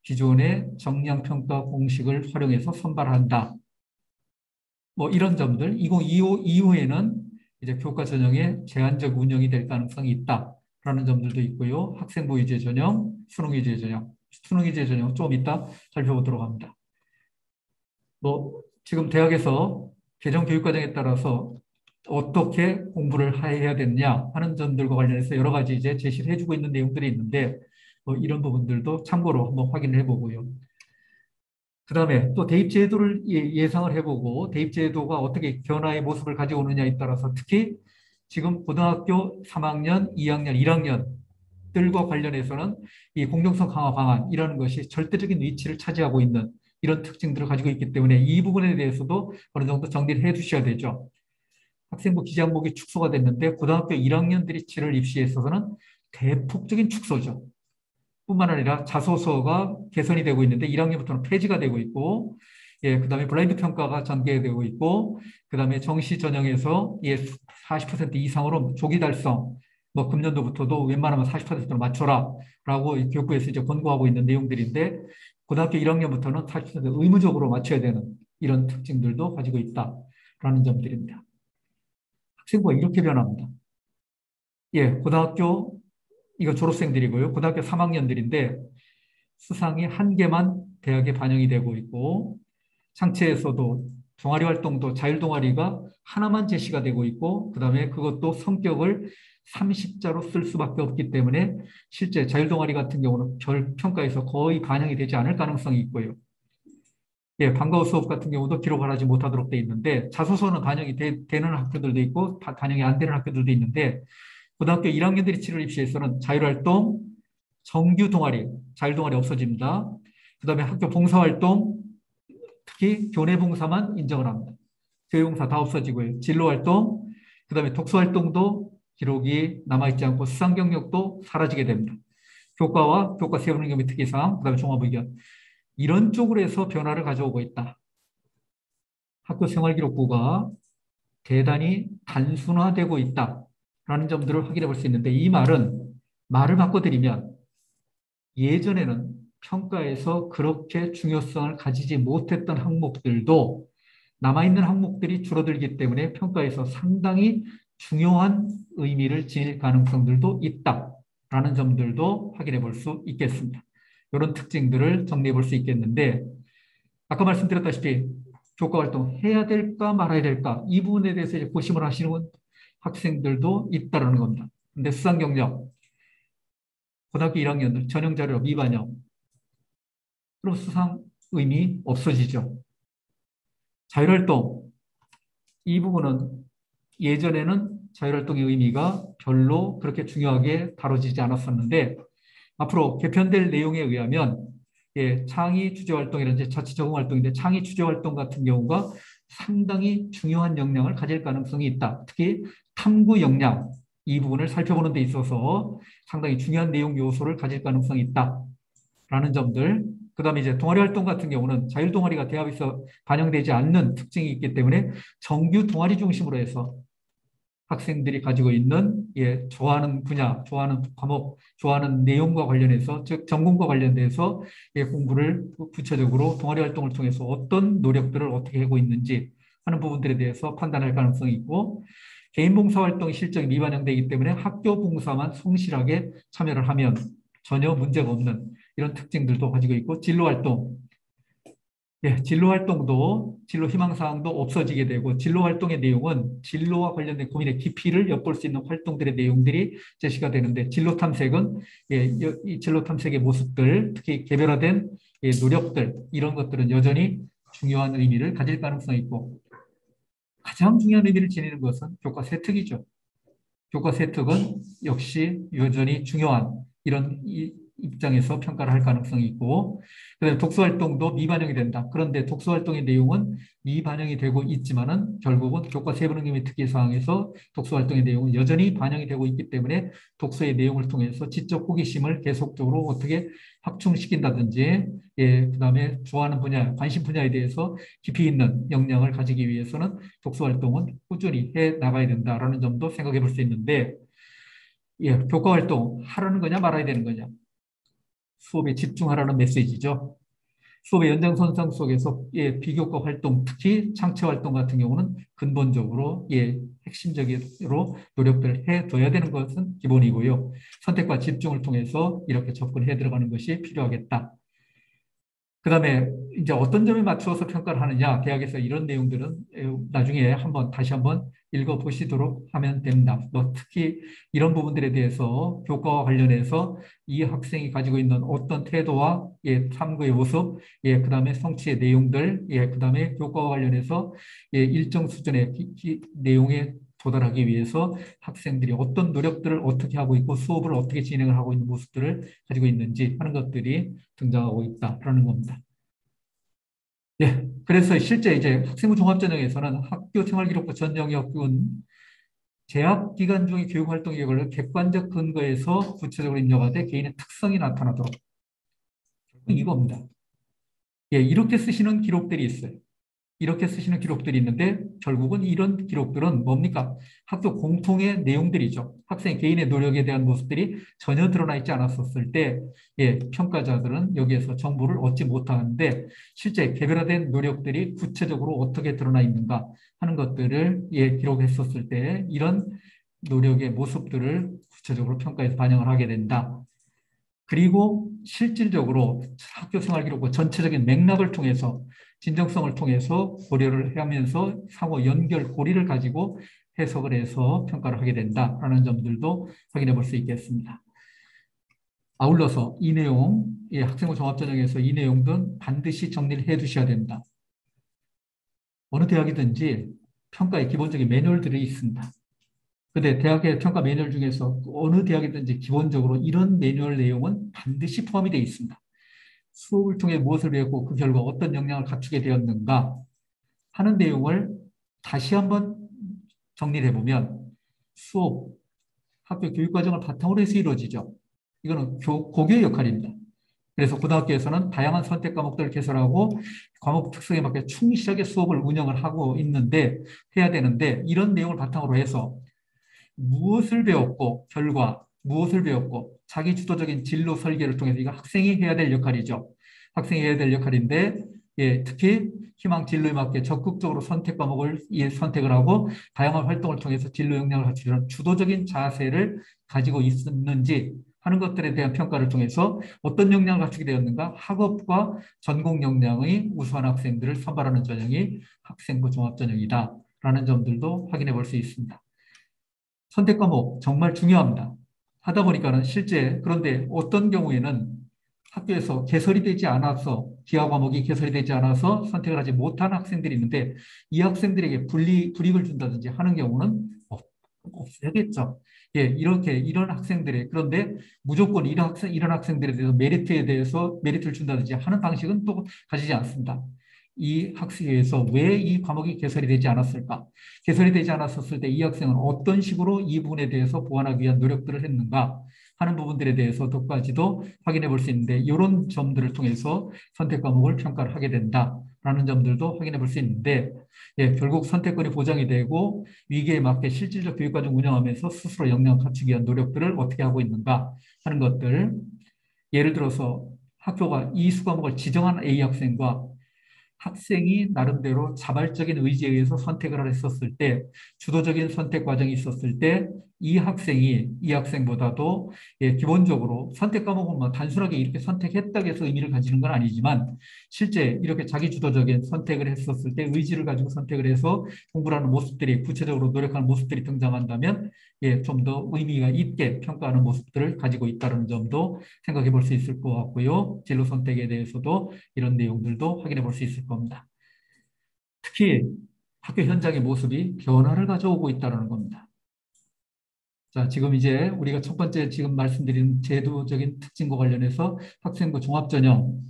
기존의 정량평가 공식을 활용해서 선발한다. 이런 점들, 2025 이후에는 이제 교과 전형의 제한적 운영이 될 가능성이 있다라는 점들도 있고요. 학생부 위주의 전형, 수능 위주의 전형, 수능 위주의 전형 좀 이따 살펴보도록 합니다. 뭐 지금 대학에서 개정 교육과정에 따라서 어떻게 공부를 해야 되느냐 하는 점들과 관련해서 여러 가지 이제 제시를 해주고 있는 내용들이 있는데 이런 부분들도 참고로 한번 확인을 해보고요. 그 다음에 또 대입제도를 예상을 해보고 대입제도가 어떻게 변화의 모습을 가지고 오느냐에 따라서 특히 지금 고등학교 3학년, 2학년, 1학년들과 관련해서는 이 공정성 강화 방안이라는 것이 절대적인 위치를 차지하고 있는 이런 특징들을 가지고 있기 때문에 이 부분에 대해서도 어느 정도 정리를 해 두셔야 되죠. 학생부 기재 항목이 축소가 됐는데 고등학교 1학년들이 치를 입시에 있어서는 대폭적인 축소죠. 뿐만 아니라 자소서가 개선이 되고 있는데 1학년부터는 폐지가 되고 있고, 그다음에 블라인드 평가가 전개되고 있고, 그다음에 정시 전형에서 40% 이상으로 조기 달성, 뭐 금년도부터도 웬만하면 40%로 맞춰라라고 교육부에서 이제 권고하고 있는 내용들인데 고등학교 1학년부터는 40% 의무적으로 맞춰야 되는 이런 특징들도 가지고 있다라는 점들입니다. 학생부가 이렇게 변합니다. 고등학교 이거 졸업생들이고요. 고등학교 3학년들인데 수상이 한 개만 대학에 반영이 되고 있고 상체에서도 동아리 활동도 자율동아리가 하나만 제시가 되고 있고 그다음에 그것도 성격을 30자로 쓸 수밖에 없기 때문에 실제 자율동아리 같은 경우는 별 평가에서 거의 반영이 되지 않을 가능성이 있고요. 방과후 수업 같은 경우도 기록을 하지 못하도록 돼 있는데 자소서는 반영이 되는 학교들도 있고 반영이 안 되는 학교들도 있는데 고등학교 1학년들이 치를 입시에서는 자율활동, 정규 동아리, 자율동아리 없어집니다. 그 다음에 학교 봉사활동, 특히 교내 봉사만 인정을 합니다. 교육봉사 다 없어지고요. 진로활동, 그 다음에 독서활동도 기록이 남아있지 않고 수상 경력도 사라지게 됩니다. 교과와 교과 세우는 경비 특이사항, 그 다음에 종합의견. 이런 쪽으로 해서 변화를 가져오고 있다. 학교 생활기록부가 대단히 단순화되고 있다라는 점들을 확인해 볼 수 있는데 이 말을 바꿔드리면 예전에는 평가에서 그렇게 중요성을 가지지 못했던 항목들도 남아있는 항목들이 줄어들기 때문에 평가에서 상당히 중요한 의미를 지닐 가능성들도 있다라는 점들도 확인해 볼 수 있겠습니다. 이런 특징들을 정리해 볼 수 있겠는데 아까 말씀드렸다시피 교과 활동 해야 될까 말아야 될까 이 부분에 대해서 이제 고심을 하시는 학생들도 있다는 겁니다. 근데 수상 경력 고등학교 1학년들 전형 자료 미반영 그럼 수상 의미 없어지죠. 자율활동 이 부분은 예전에는 자율활동의 의미가 별로 그렇게 중요하게 다뤄지지 않았었는데 앞으로 개편될 내용에 의하면 창의 주제활동이라든지 자치 적응활동인데 창의 주제활동 같은 경우가 상당히 중요한 역량을 가질 가능성이 있다. 특히 탐구 역량 이 부분을 살펴보는 데 있어서 상당히 중요한 내용 요소를 가질 가능성이 있다라는 점들. 그다음에 이제 동아리 활동 같은 경우는 자율 동아리가 대학에서 반영되지 않는 특징이 있기 때문에 정규 동아리 중심으로 해서 학생들이 가지고 있는 좋아하는 분야, 좋아하는 과목, 좋아하는 내용과 관련해서 즉 전공과 관련돼서 공부를 구체적으로 동아리 활동을 통해서 어떤 노력들을 어떻게 하고 있는지 하는 부분들에 대해서 판단할 가능성이 있고 개인 봉사 활동 실적이 미반영되기 때문에 학교 봉사만 성실하게 참여를 하면 전혀 문제가 없는 이런 특징들도 가지고 있고 진로 활동 진로 활동도 진로 희망 사항도 없어지게 되고 진로 활동의 내용은 진로와 관련된 고민의 깊이를 엿볼 수 있는 활동들의 내용들이 제시가 되는데 진로 탐색은 이 진로 탐색의 모습들 특히 개별화된 노력들 이런 것들은 여전히 중요한 의미를 가질 가능성이 있고 가장 중요한 의미를 지니는 것은 교과 세특이죠. 교과 세특은 역시 여전히 중요한 이런 입장에서 평가를 할 가능성이 있고 그다음에 독서활동도 미반영이 된다. 그런데 독서활동의 내용은 미반영이 되고 있지만은 결국은 교과 세부능력의 특기사항에서 독서활동의 내용은 여전히 반영이 되고 있기 때문에 독서의 내용을 통해서 지적 호기심을 계속적으로 어떻게 확충시킨다든지 그다음에 좋아하는 분야, 관심 분야에 대해서 깊이 있는 역량을 가지기 위해서는 독서활동은 꾸준히 해 나가야 된다라는 점도 생각해 볼 수 있는데 교과활동 하라는 거냐 말아야 되는 거냐 수업에 집중하라는 메시지죠. 수업의 연장선상 속에서 예, 비교과 활동, 특히 창체 활동 같은 경우는 근본적으로 예, 핵심적으로 노력들을 해둬야 되는 것은 기본이고요. 선택과 집중을 통해서 이렇게 접근해 들어가는 것이 필요하겠다. 그다음에 이제 어떤 점에 맞추어서 평가를 하느냐, 대학에서 이런 내용들은 나중에 다시 한번 읽어보시도록 하면 됩니다. 뭐 특히 이런 부분들에 대해서 교과와 관련해서 이 학생이 가지고 있는 어떤 태도와 예, 탐구의 모습, 예, 그다음에 성취의 내용들, 예, 그다음에 교과와 관련해서 예, 일정 수준의 내용에 도달하기 위해서 학생들이 어떤 노력들을 어떻게 하고 있고 수업을 어떻게 진행을 하고 있는 모습들을 가지고 있는지 하는 것들이 등장하고 있다라는 겁니다. 예, 그래서 실제 이제 학생부 종합전형에서는 학교 생활기록부 전 영역은 재학 기간 중의 교육활동 계획을 객관적 근거에서 구체적으로 입력하되 개인의 특성이 나타나도록 이겁니다. 예, 이렇게 쓰시는 기록들이 있어요. 이렇게 쓰시는 기록들이 있는데 결국은 이런 기록들은 뭡니까? 학교 공통의 내용들이죠. 학생 개인의 노력에 대한 모습들이 전혀 드러나 있지 않았었을 때 예, 평가자들은 여기에서 정보를 얻지 못하는데 실제 개별화된 노력들이 구체적으로 어떻게 드러나 있는가 하는 것들을 예, 기록했었을 때 이런 노력의 모습들을 구체적으로 평가에서 반영을 하게 된다. 그리고 실질적으로 학교 생활 기록부 전체적인 맥락을 통해서 진정성을 통해서 고려를 하면서 상호 연결 고리를 가지고 해석을 해서 평가를 하게 된다라는 점들도 확인해 볼 수 있겠습니다. 아울러서 이 내용, 학생부 종합전형에서 이 내용은 반드시 정리를 해 두셔야 된다. 어느 대학이든지 평가의 기본적인 매뉴얼들이 있습니다. 근데 대학의 평가 매뉴얼 중에서 어느 대학이든지 기본적으로 이런 매뉴얼 내용은 반드시 포함이 되어 있습니다. 수업을 통해 무엇을 배웠고 그 결과 어떤 역량을 갖추게 되었는가 하는 내용을 다시 한번 정리를 해보면 수업, 학교 교육과정을 바탕으로 해서 이루어지죠. 이거는 고교의 역할입니다. 그래서 고등학교에서는 다양한 선택 과목들을 개설하고 과목 특성에 맞게 충실하게 수업을 운영을 하고 있는데 해야 되는데 이런 내용을 바탕으로 해서 무엇을 배웠고 결과 무엇을 배웠고 자기 주도적인 진로 설계를 통해서 이거 학생이 해야 될 역할이죠. 학생이 해야 될 역할인데 예, 특히 희망 진로에 맞게 적극적으로 선택 과목을 예, 선택을 하고 다양한 활동을 통해서 진로 역량을 갖추는 주도적인 자세를 가지고 있었는지 하는 것들에 대한 평가를 통해서 어떤 역량을 갖추게 되었는가 학업과 전공 역량의 우수한 학생들을 선발하는 전형이 학생부 종합전형이다라는 점들도 확인해 볼 수 있습니다. 선택 과목 정말 중요합니다. 하다 보니까는 실제 그런데 어떤 경우에는 학교에서 개설이 되지 않아서 기하 과목이 개설이 되지 않아서 선택을 하지 못한 학생들이 있는데 이 학생들에게 불이익을 준다든지 하는 경우는 없어야겠죠. 예, 이렇게 이런 학생들의 그런데 무조건 이런 학생들에 대해서 메리트를 준다든지 하는 방식은 또 가지지 않습니다. 이 학생에서 왜 이 과목이 개설이 되지 않았을까? 개설이 되지 않았었을 때 이 학생은 어떤 식으로 이 부분에 대해서 보완하기 위한 노력들을 했는가 하는 부분들에 대해서도까지도 확인해 볼 수 있는데 이런 점들을 통해서 선택 과목을 평가를 하게 된다라는 점들도 확인해 볼 수 있는데 예, 결국 선택권이 보장이 되고 위기에 맞게 실질적 교육과정 운영하면서 스스로 역량을 갖추기 위한 노력들을 어떻게 하고 있는가 하는 것들 예를 들어서 학교가 이 수과목을 지정한 A 학생과 학생이 나름대로 자발적인 의지에 의해서 선택을 했었을 때, 주도적인 선택 과정이 있었을 때, 이 학생이 이 학생보다도 예, 기본적으로 선택 과목은 뭐 단순하게 이렇게 선택했다고 해서 의미를 가지는 건 아니지만 실제 이렇게 자기 주도적인 선택을 했었을 때 의지를 가지고 선택을 해서 공부를 하는 모습들이 구체적으로 노력하는 모습들이 등장한다면 예, 좀 더 의미가 있게 평가하는 모습들을 가지고 있다는 점도 생각해 볼 수 있을 것 같고요. 진로 선택에 대해서도 이런 내용들도 확인해 볼 수 있을 겁니다. 특히 학교 현장의 모습이 변화를 가져오고 있다는 겁니다. 자, 지금 이제 우리가 첫 번째 지금 말씀드린 제도적인 특징과 관련해서 학생부 종합전형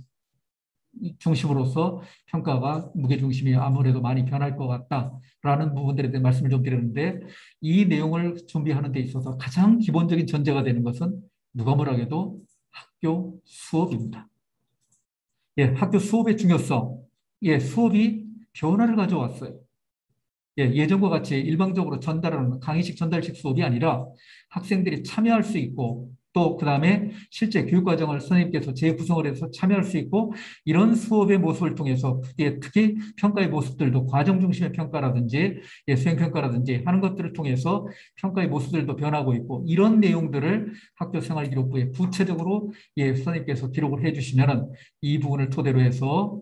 중심으로서 평가가 무게중심이 아무래도 많이 변할 것 같다라는 부분들에 대해 말씀을 좀 드렸는데 이 내용을 준비하는 데 있어서 가장 기본적인 전제가 되는 것은 누가 뭐라 해도 학교 수업입니다. 예, 학교 수업의 중요성. 예, 수업이 변화를 가져왔어요. 예, 예전과 같이 일방적으로 전달하는 강의식 전달식 수업이 아니라 학생들이 참여할 수 있고 또 그다음에 실제 교육과정을 선생님께서 재구성을 해서 참여할 수 있고 이런 수업의 모습을 통해서 특히 평가의 모습들도 과정 중심의 평가라든지 수행평가라든지 하는 것들을 통해서 평가의 모습들도 변하고 있고 이런 내용들을 학교생활기록부에 구체적으로 선생님께서 기록을 해주시면은 이 부분을 토대로 해서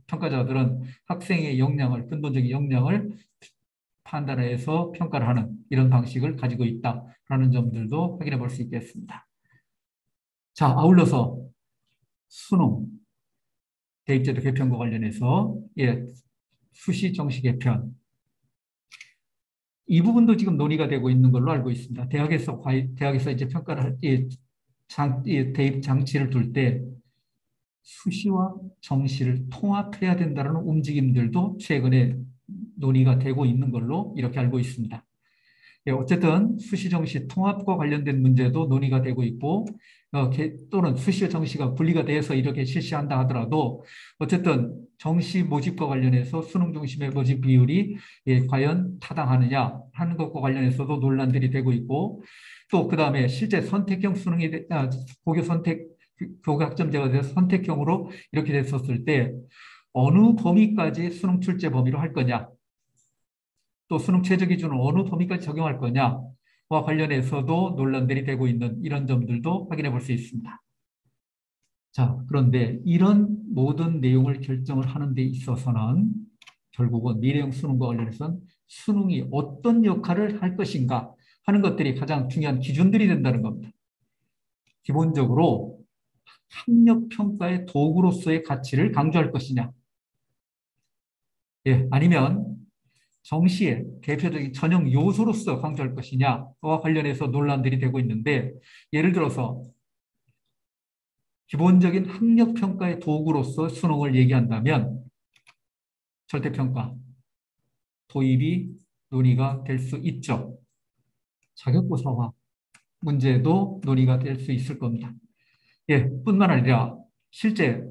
평가자들은 학생의 역량을 근본적인 역량을 판단해서 평가를 하는 이런 방식을 가지고 있다라는 점들도 확인해 볼 수 있겠습니다. 자, 아울러서 수능, 대입제도 개편과 관련해서 수시 정시 개편 이 부분도 지금 논의가 되고 있는 걸로 알고 있습니다. 대학에서 이제 평가를 할 대입 장치를 둘 때 수시와 정시를 통합해야 된다는 움직임들도 최근에 논의가 되고 있는 걸로 이렇게 알고 있습니다. 어쨌든 수시 정시 통합과 관련된 문제도 논의가 되고 있고 또는 수시와 정시가 분리가 돼서 이렇게 실시한다 하더라도 어쨌든 정시 모집과 관련해서 수능 중심의 모집 비율이 과연 타당하느냐 하는 것과 관련해서도 논란들이 되고 있고 또 그다음에 실제 선택형 수능이 고교 선택 교과 학점제가 돼서 선택형으로 이렇게 됐었을 때 어느 범위까지 수능 출제 범위로 할 거냐 또 수능 최저 기준을 어느 범위까지 적용할 거냐와 관련해서도 논란들이 되고 있는 이런 점들도 확인해 볼 수 있습니다. 자, 그런데 이런 모든 내용을 결정을 하는 데 있어서는 결국은 미래형 수능과 관련해서는 수능이 어떤 역할을 할 것인가 하는 것들이 가장 중요한 기준들이 된다는 겁니다. 기본적으로 학력평가의 도구로서의 가치를 강조할 것이냐 아니면 정시의 대표적인 전형 요소로서 강조할 것이냐와 관련해서 논란들이 되고 있는데 예를 들어서 기본적인 학력평가의 도구로서 수능을 얘기한다면 절대평가, 도입이 논의가 될 수 있죠. 자격고사화 문제도 논의가 될 수 있을 겁니다. 뿐만 아니라 실제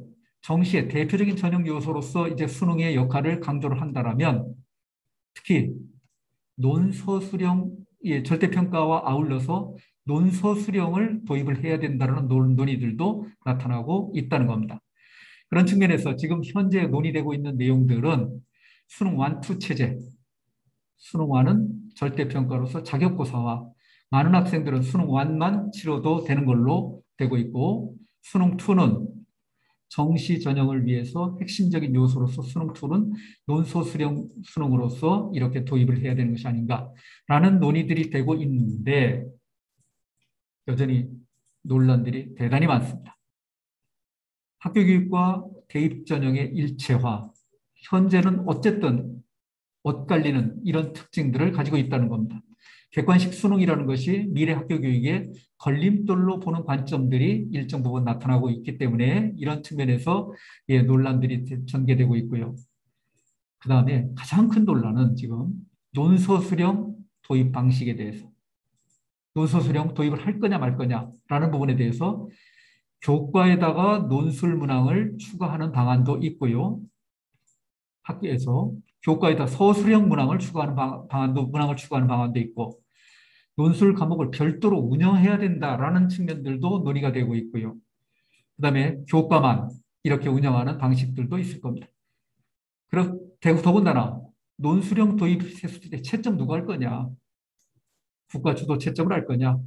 정시의 대표적인 전형 요소로서 이제 수능의 역할을 강조를 한다라면 특히 논서 수령 절대평가와 아울러서 논서 수령을 도입을 해야 된다는 논의들도 나타나고 있다는 겁니다. 그런 측면에서 지금 현재 논의되고 있는 내용들은 수능 완투 체제, 수능 완은 절대평가로서 자격고사와 많은 학생들은 수능 완만 치러도 되는 걸로 되고 있고 수능 2는 정시 전형을 위해서 핵심적인 요소로서 수능 2는 논소 수령 수능으로서 이렇게 도입을 해야 되는 것이 아닌가라는 논의들이 되고 있는데 여전히 논란들이 대단히 많습니다. 학교교육과 대입 전형의 일체화, 현재는 어쨌든 엇갈리는 이런 특징들을 가지고 있다는 겁니다. 객관식 수능이라는 것이 미래 학교 교육의 걸림돌로 보는 관점들이 일정 부분 나타나고 있기 때문에 이런 측면에서 논란들이 전개되고 있고요. 그 다음에 가장 큰 논란은 지금 논서 수령 도입 방식에 대해서 논서 수령 도입을 할 거냐 말 거냐라는 부분에 대해서 교과에다가 논술 문항을 추가하는 방안도 있고요. 학교에서 교과에다 서술형 문항을 추가하는 문항을 추가하는 방안도 있고 논술 과목을 별도로 운영해야 된다라는 측면들도 논의가 되고 있고요. 그다음에 교과만 이렇게 운영하는 방식들도 있을 겁니다. 그리고 더군다나 논술형 도입했을 때 채점 누가 할 거냐? 국가 주도 채점을 할 거냐?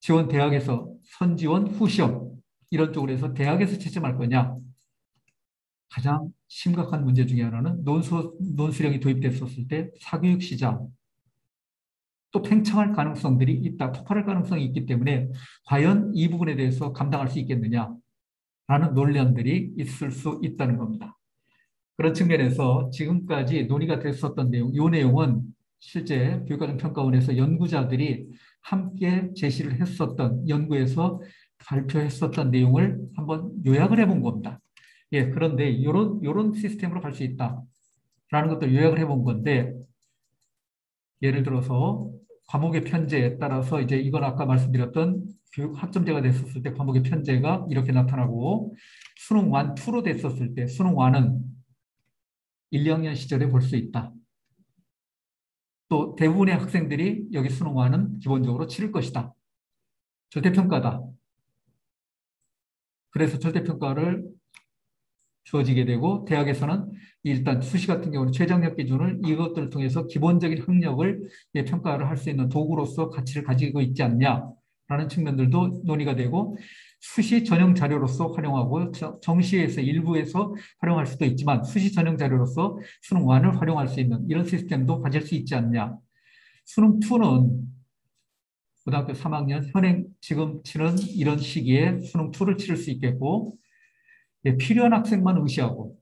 지원 대학에서 선지원 후시험 이런 쪽으로 해서 대학에서 채점할 거냐? 가장 심각한 문제 중에 하나는 논술형이 도입됐었을 때 사교육 시장 또 팽창할 가능성들이 있다, 폭발할 가능성이 있기 때문에 과연 이 부분에 대해서 감당할 수 있겠느냐라는 논란들이 있을 수 있다는 겁니다. 그런 측면에서 지금까지 논의가 됐었던 내용, 이 내용은 실제 교육과정평가원에서 연구자들이 함께 제시를 했었던 연구에서 발표했었던 내용을 한번 요약을 해본 겁니다. 그런데 이런 시스템으로 갈 수 있다라는 것도 요약을 해본 건데 예를 들어서 과목의 편제에 따라서 이제 이건 아까 말씀드렸던 교육 학점제가 됐었을 때 과목의 편제가 이렇게 나타나고 수능 1, 2로 됐었을 때 수능 1은 1, 2학년 시절에 볼 수 있다. 또 대부분의 학생들이 여기 수능 1은 기본적으로 치를 것이다. 절대평가다. 그래서 절대평가를 주어지게 되고 대학에서는 일단 수시 같은 경우는 최저학력 기준을 이것들을 통해서 기본적인 학력을 평가를 할 수 있는 도구로서 가치를 가지고 있지 않냐라는 측면들도 논의가 되고 수시 전형 자료로서 활용하고 정시에서 일부에서 활용할 수도 있지만 수시 전형 자료로서 수능1을 활용할 수 있는 이런 시스템도 가질 수 있지 않냐. 수능2는 고등학교 3학년 현행 지금 치는 이런 시기에 수능2를 치를 수 있겠고 필요한 학생만 응시하고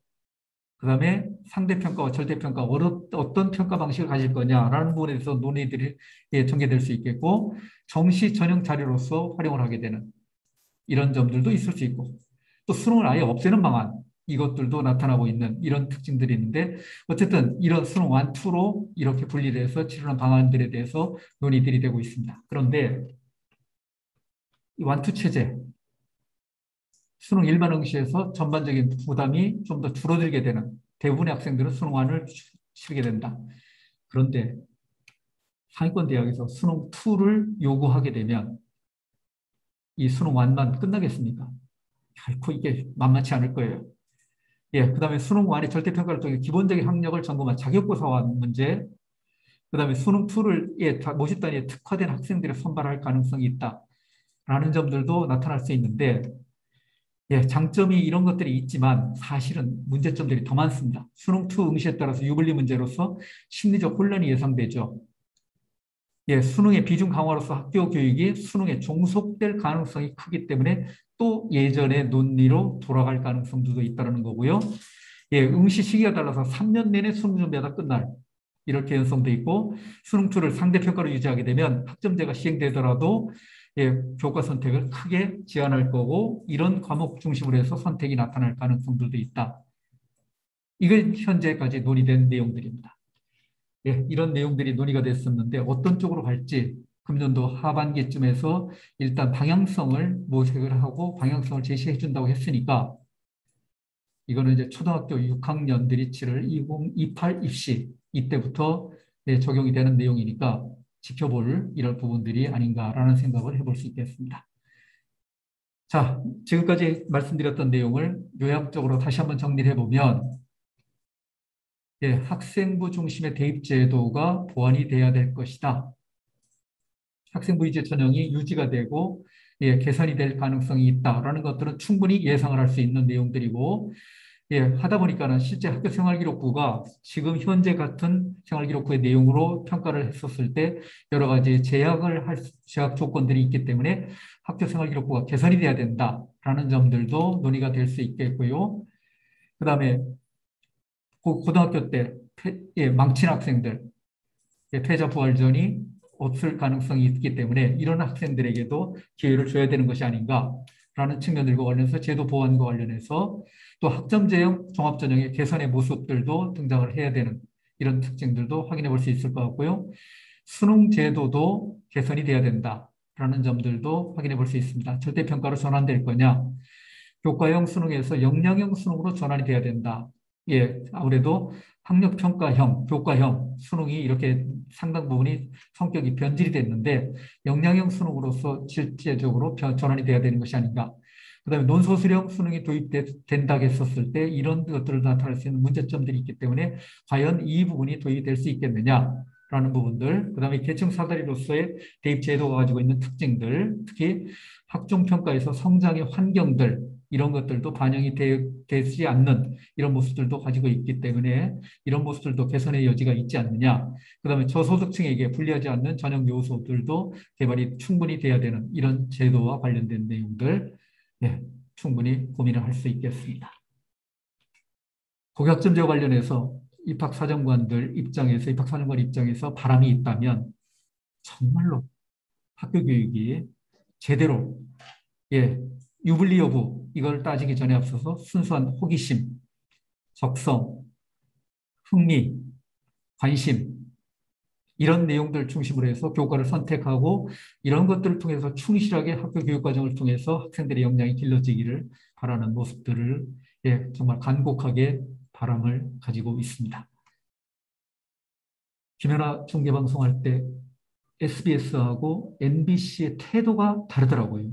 그다음에 상대평가와 절대평가 어떤 평가 방식을 가질 거냐라는 부분에 대해서 논의들이 전개될 수 있겠고 정시 전형 자료로서 활용을 하게 되는 이런 점들도 있을 수 있고 또 수능을 아예 없애는 방안 이것들도 나타나고 있는 이런 특징들이 있는데 어쨌든 이런 수능 1, 2로 이렇게 분리를 해서 치르는 방안들에 대해서 논의들이 되고 있습니다. 그런데 이 1, 2 체제 수능 일반 응시에서 전반적인 부담이 좀 더 줄어들게 되는 대부분의 학생들은 수능 1을 치르게 된다. 그런데 상위권 대학에서 수능 2를 요구하게 되면 이 수능 1만 끝나겠습니까? 결코 이게 만만치 않을 거예요. 예, 그다음에 수능 1의 절대평가를 통해 기본적인 학력을 점검한 자격고사 문제, 그다음에 수능 2를 모집 단위에 특화된 학생들을 선발할 가능성이 있다라는 점들도 나타날 수 있는데 예, 장점이 이런 것들이 있지만 사실은 문제점들이 더 많습니다. 수능2 응시에 따라서 유불리 문제로서 심리적 혼란이 예상되죠. 예, 수능의 비중 강화로서 학교 교육이 수능에 종속될 가능성이 크기 때문에 또 예전의 논리로 돌아갈 가능성도 있다는 거고요. 예, 응시 시기가 달라서 3년 내내 수능 준비하다 끝날 이렇게 연성돼 있고 수능2를 상대평가로 유지하게 되면 학점제가 시행되더라도 예, 교과 선택을 크게 제한할 거고 이런 과목 중심으로 해서 선택이 나타날 가능성들도 있다. 이게 현재까지 논의된 내용들입니다. 예, 이런 내용들이 논의가 됐었는데 어떤 쪽으로 갈지 금년도 하반기쯤에서 일단 방향성을 모색을 하고 방향성을 제시해 준다고 했으니까 이거는 이제 초등학교 6학년들이 치를 2028 입시 이때부터 예, 적용이 되는 내용이니까 지켜볼 이런 부분들이 아닌가라는 생각을 해볼 수 있겠습니다. 자, 지금까지 말씀드렸던 내용을 요약적으로 다시 한번 정리를 해보면 예, 학생부 중심의 대입제도가 보완이 돼야 될 것이다. 학생부 위주 전형이 유지가 되고 예, 개선이 될 가능성이 있다라는 것들은 충분히 예상을 할 수 있는 내용들이고 예, 하다 보니까는 실제 학교 생활기록부가 지금 현재 같은 생활기록부의 내용으로 평가를 했었을 때 여러 가지 제약 조건들이 있기 때문에 학교 생활기록부가 개선이 돼야 된다라는 점들도 논의가 될 수 있겠고요. 그다음에 고등학교 때 예, 망친 학생들, 예, 패자 부활전이 없을 가능성이 있기 때문에 이런 학생들에게도 기회를 줘야 되는 것이 아닌가라는 측면들과 관련해서 제도 보완과 관련해서 또 학점 제형, 종합 전형의 개선의 모습들도 등장을 해야 되는 이런 특징들도 확인해 볼 수 있을 것 같고요. 수능 제도도 개선이 돼야 된다라는 점들도 확인해 볼 수 있습니다. 절대평가로 전환될 거냐? 교과형 수능에서 역량형 수능으로 전환이 돼야 된다. 예, 아무래도 학력평가형, 교과형 수능이 이렇게 상당 부분이 성격이 변질이 됐는데 역량형 수능으로서 실제적으로 전환이 돼야 되는 것이 아닌가. 그다음에 논소수령 수능이 도입된다고 했었을 때 이런 것들을 나타낼 수 있는 문제점들이 있기 때문에 과연 이 부분이 도입이 될 수 있겠느냐라는 부분들, 그다음에 계층 사다리로서의 대입 제도가 가지고 있는 특징들, 특히 학종평가에서 성장의 환경들 이런 것들도 반영이 되지 않는 이런 모습들도 가지고 있기 때문에 이런 모습들도 개선의 여지가 있지 않느냐. 그다음에 저소득층에게 불리하지 않는 전형 요소들도 개발이 충분히 돼야 되는 이런 제도와 관련된 내용들 예, 충분히 고민을 할 수 있겠습니다. 고교학점제 관련해서 입학사정관 입장에서 바람이 있다면 정말로 학교 교육이 제대로 예, 유불리 여부 이걸 따지기 전에 앞서서 순수한 호기심, 적성, 흥미, 관심 이런 내용들 중심으로 해서 교과를 선택하고 이런 것들을 통해서 충실하게 학교 교육 과정을 통해서 학생들의 역량이 길러지기를 바라는 모습들을 예, 정말 간곡하게 바람을 가지고 있습니다. 김연아 중계방송할 때 SBS하고 MBC의 태도가 다르더라고요.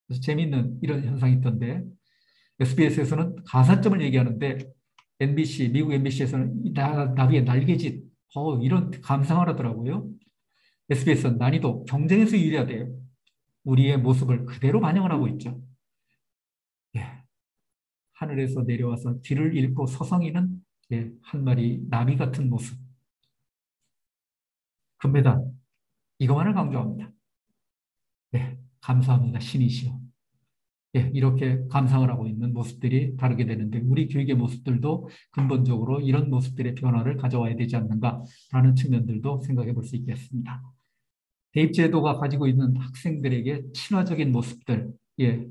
그래서 재미있는 이런 현상이 있던데 SBS에서는 가산점을 얘기하는데 MBC, 미국 MBC에서는 나비의 날개짓, 이런 감상을 하더라고요. SBS는 난이도, 경쟁에서 유리하대요. 우리의 모습을 그대로 반영을 하고 있죠. 예, 하늘에서 내려와서 뒤를 잃고 서성이는 한 마리 나비 같은 모습. 금메달, 이것만을 강조합니다. 감사합니다. 신이시여. 이렇게 감상을 하고 있는 모습들이 다르게 되는데 우리 교육의 모습들도 근본적으로 이런 모습들의 변화를 가져와야 되지 않는가라는 측면들도 생각해 볼 수 있겠습니다. 대입제도가 가지고 있는 학생들에게 친화적인 모습들,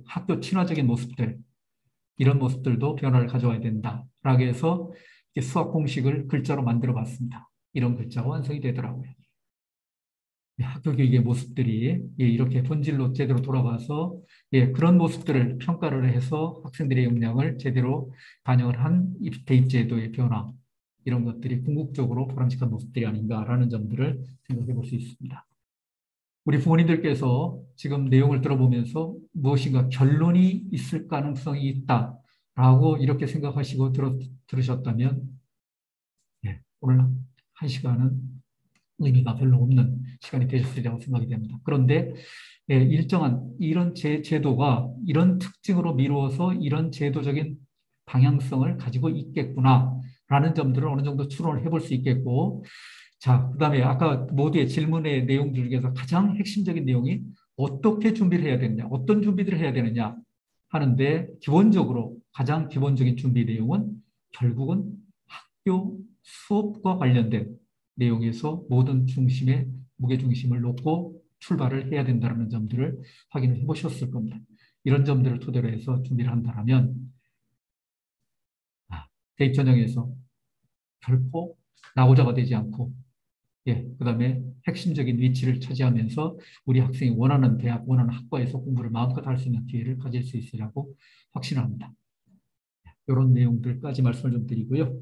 학교 친화적인 모습들, 이런 모습들도 변화를 가져와야 된다라고 해서 수학 공식을 글자로 만들어 봤습니다. 이런 글자가 완성이 되더라고요. 학교 교육의 모습들이 이렇게 본질로 제대로 돌아가서 그런 모습들을 평가를 해서 학생들의 역량을 제대로 반영을 한 대입제도의 변화, 이런 것들이 궁극적으로 보람직한 모습들이 아닌가라는 점들을 생각해 볼 수 있습니다. 우리 부모님들께서 지금 내용을 들어보면서 무엇인가 결론이 있을 가능성이 있다라고 이렇게 생각하시고 들으셨다면 오늘 한 시간은 의미가 별로 없는 시간이 되셨으리라고 생각이 됩니다. 그런데 일정한 이런 제도가 이런 특징으로 미루어서 이런 제도적인 방향성을 가지고 있겠구나라는 점들을 어느 정도 추론을 해볼 수 있겠고, 자, 그다음에 아까 모두의 질문의 내용들 중에서 가장 핵심적인 내용이 어떻게 준비를 해야 되느냐, 어떤 준비들을 해야 되느냐 하는데 기본적으로 가장 기본적인 준비 내용은 결국은 학교 수업과 관련된 내용에서 모든 무게 중심을 놓고 출발을 해야 된다는 점들을 확인을 해보셨을 겁니다. 이런 점들을 토대로 해서 준비를 한다면 대입 전형에서 결코 낙오자가 되지 않고 그다음에 핵심적인 위치를 차지하면서 우리 학생이 원하는 대학, 원하는 학과에서 공부를 마음껏 할 수 있는 기회를 가질 수 있으리라고 확신합니다. 이런 내용들까지 말씀을 좀 드리고요.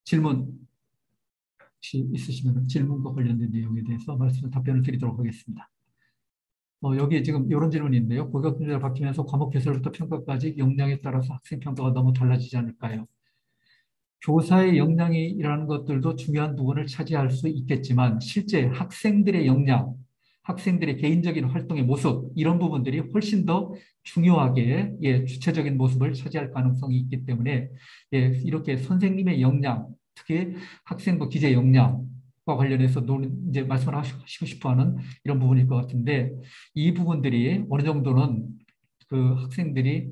질문 혹시 있으시면 질문과 관련된 내용에 대해서 답변을 드리도록 하겠습니다. 여기 지금 이런 질문이 있는데요. 고교 문제가 바뀌면서 과목 개설부터 평가까지 역량에 따라서 학생 평가가 너무 달라지지 않을까요? 교사의 역량이라는 것들도 중요한 부분을 차지할 수 있겠지만 실제 학생들의 역량, 학생들의 개인적인 활동의 모습 이런 부분들이 훨씬 더 중요하게 주체적인 모습을 차지할 가능성이 있기 때문에 이렇게 선생님의 역량, 특히 학생부 기재 역량과 관련해서 이제 말씀을 하시고 싶어하는 이런 부분일 것 같은데 이 부분들이 어느 정도는 그 학생들이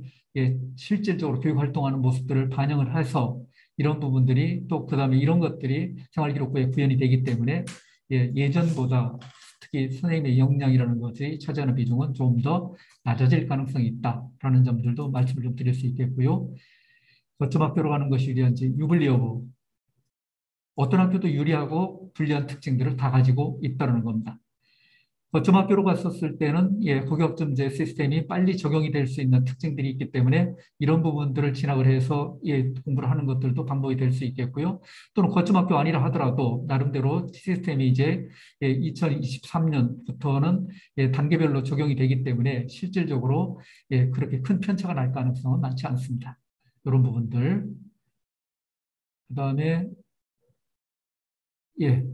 실질적으로 교육 활동하는 모습들을 반영을 해서 이런 부분들이 또 그다음에 이런 것들이 생활기록부에 구현이 되기 때문에 예전보다 특히 선생님의 역량이라는 것이 차지하는 비중은 좀 더 낮아질 가능성이 있다라는 점들도 말씀을 좀 드릴 수 있겠고요. 거점 학교로 가는 것이 유리한지 유불리 여부. 어떤 학교도 유리하고 불리한 특징들을 다 가지고 있다는 겁니다. 거점 학교로 갔었을 때는 고교학점제 시스템이 빨리 적용이 될 수 있는 특징들이 있기 때문에 이런 부분들을 진학을 해서 공부를 하는 것들도 방법이 될 수 있겠고요. 또는 거점 학교 아니라 하더라도 나름대로 시스템이 이제 2023년부터는 단계별로 적용이 되기 때문에 실질적으로 그렇게 큰 편차가 날 가능성은 많지 않습니다. 이런 부분들. 그다음에 예,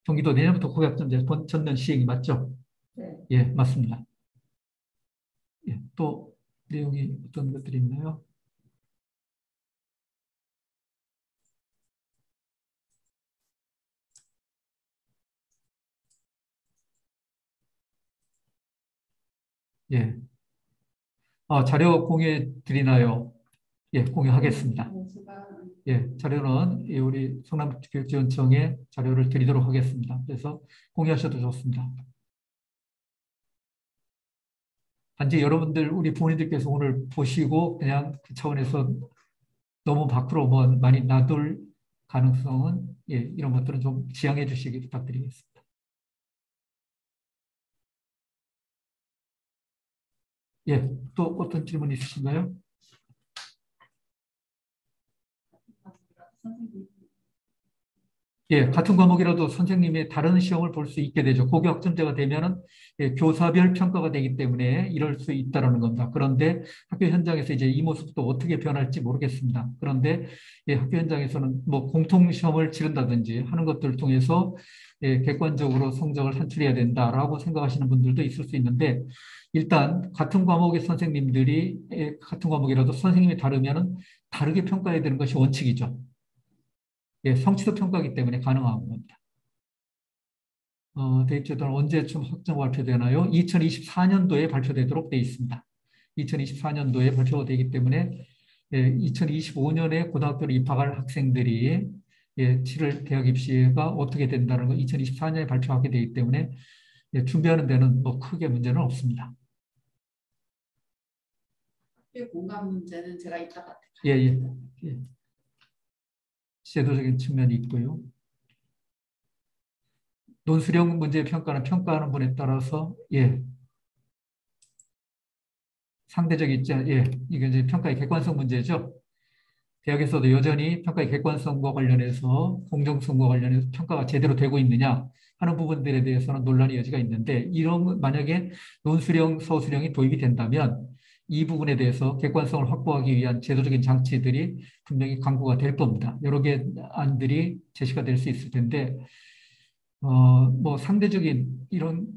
경기도 내년부터 고교학점제 전면 시행이 맞죠? 예, 맞습니다. 또 내용이 어떤 것들이 있나요? 예. 자료 공유해 드리나요? 예, 공유하겠습니다. 자료는 우리 성남교육지원청에 자료를 드리도록 하겠습니다. 그래서 공유하셔도 좋습니다. 단지 여러분들, 우리 부모님들께서 오늘 보시고 그냥 그 차원에서 너무 밖으로 많이 놔둘 가능성은 이런 것들은 좀 지양해 주시기 부탁드리겠습니다. 또 어떤 질문 있으신가요? 예, 같은 과목이라도 선생님이 다른 시험을 볼 수 있게 되죠. 고교 학점제가 되면은 예, 교사별 평가가 되기 때문에 이럴 수 있다라는 겁니다. 그런데 학교 현장에서 이제 이 모습도 어떻게 변할지 모르겠습니다. 그런데 예, 학교 현장에서는 뭐 공통 시험을 치른다든지 하는 것들을 통해서 예, 객관적으로 성적을 산출해야 된다라고 생각하시는 분들도 있을 수 있는데 일단 같은 과목의 선생님들이 예, 같은 과목이라도 선생님이 다르면은 다르게 평가해야 되는 것이 원칙이죠. 예, 성취도 평가이기 때문에 가능한 겁니다. 대입제도는 언제쯤 확정 발표되나요? 2024년도에 발표되도록 되어 있습니다. 2024년도에 발표가 되기 때문에 예, 2025년에 고등학교를 입학할 학생들이 예, 치를 대학 입시가 어떻게 된다는 걸 2024년에 발표하게 되기 때문에 예, 준비하는 데는 뭐 크게 문제는 없습니다. 학교 공감 문제는 제가 이따가 예, 예, 예. 제도적인 측면이 있고요. 논술형 문제 평가는 평가하는 분에 따라서 예, 상대적 입장, 예, 이게 이제 평가의 객관성 문제죠. 대학에서도 여전히 평가의 객관성과 관련해서 공정성과 관련해서 평가가 제대로 되고 있느냐 하는 부분들에 대해서는 논란의 여지가 있는데 이런 만약에 논술형, 서술형이 도입이 된다면 이 부분에 대해서 객관성을 확보하기 위한 제도적인 장치들이 분명히 강구가 될 겁니다. 여러 개 안들이 제시가 될 수 있을 텐데 뭐 상대적인 이런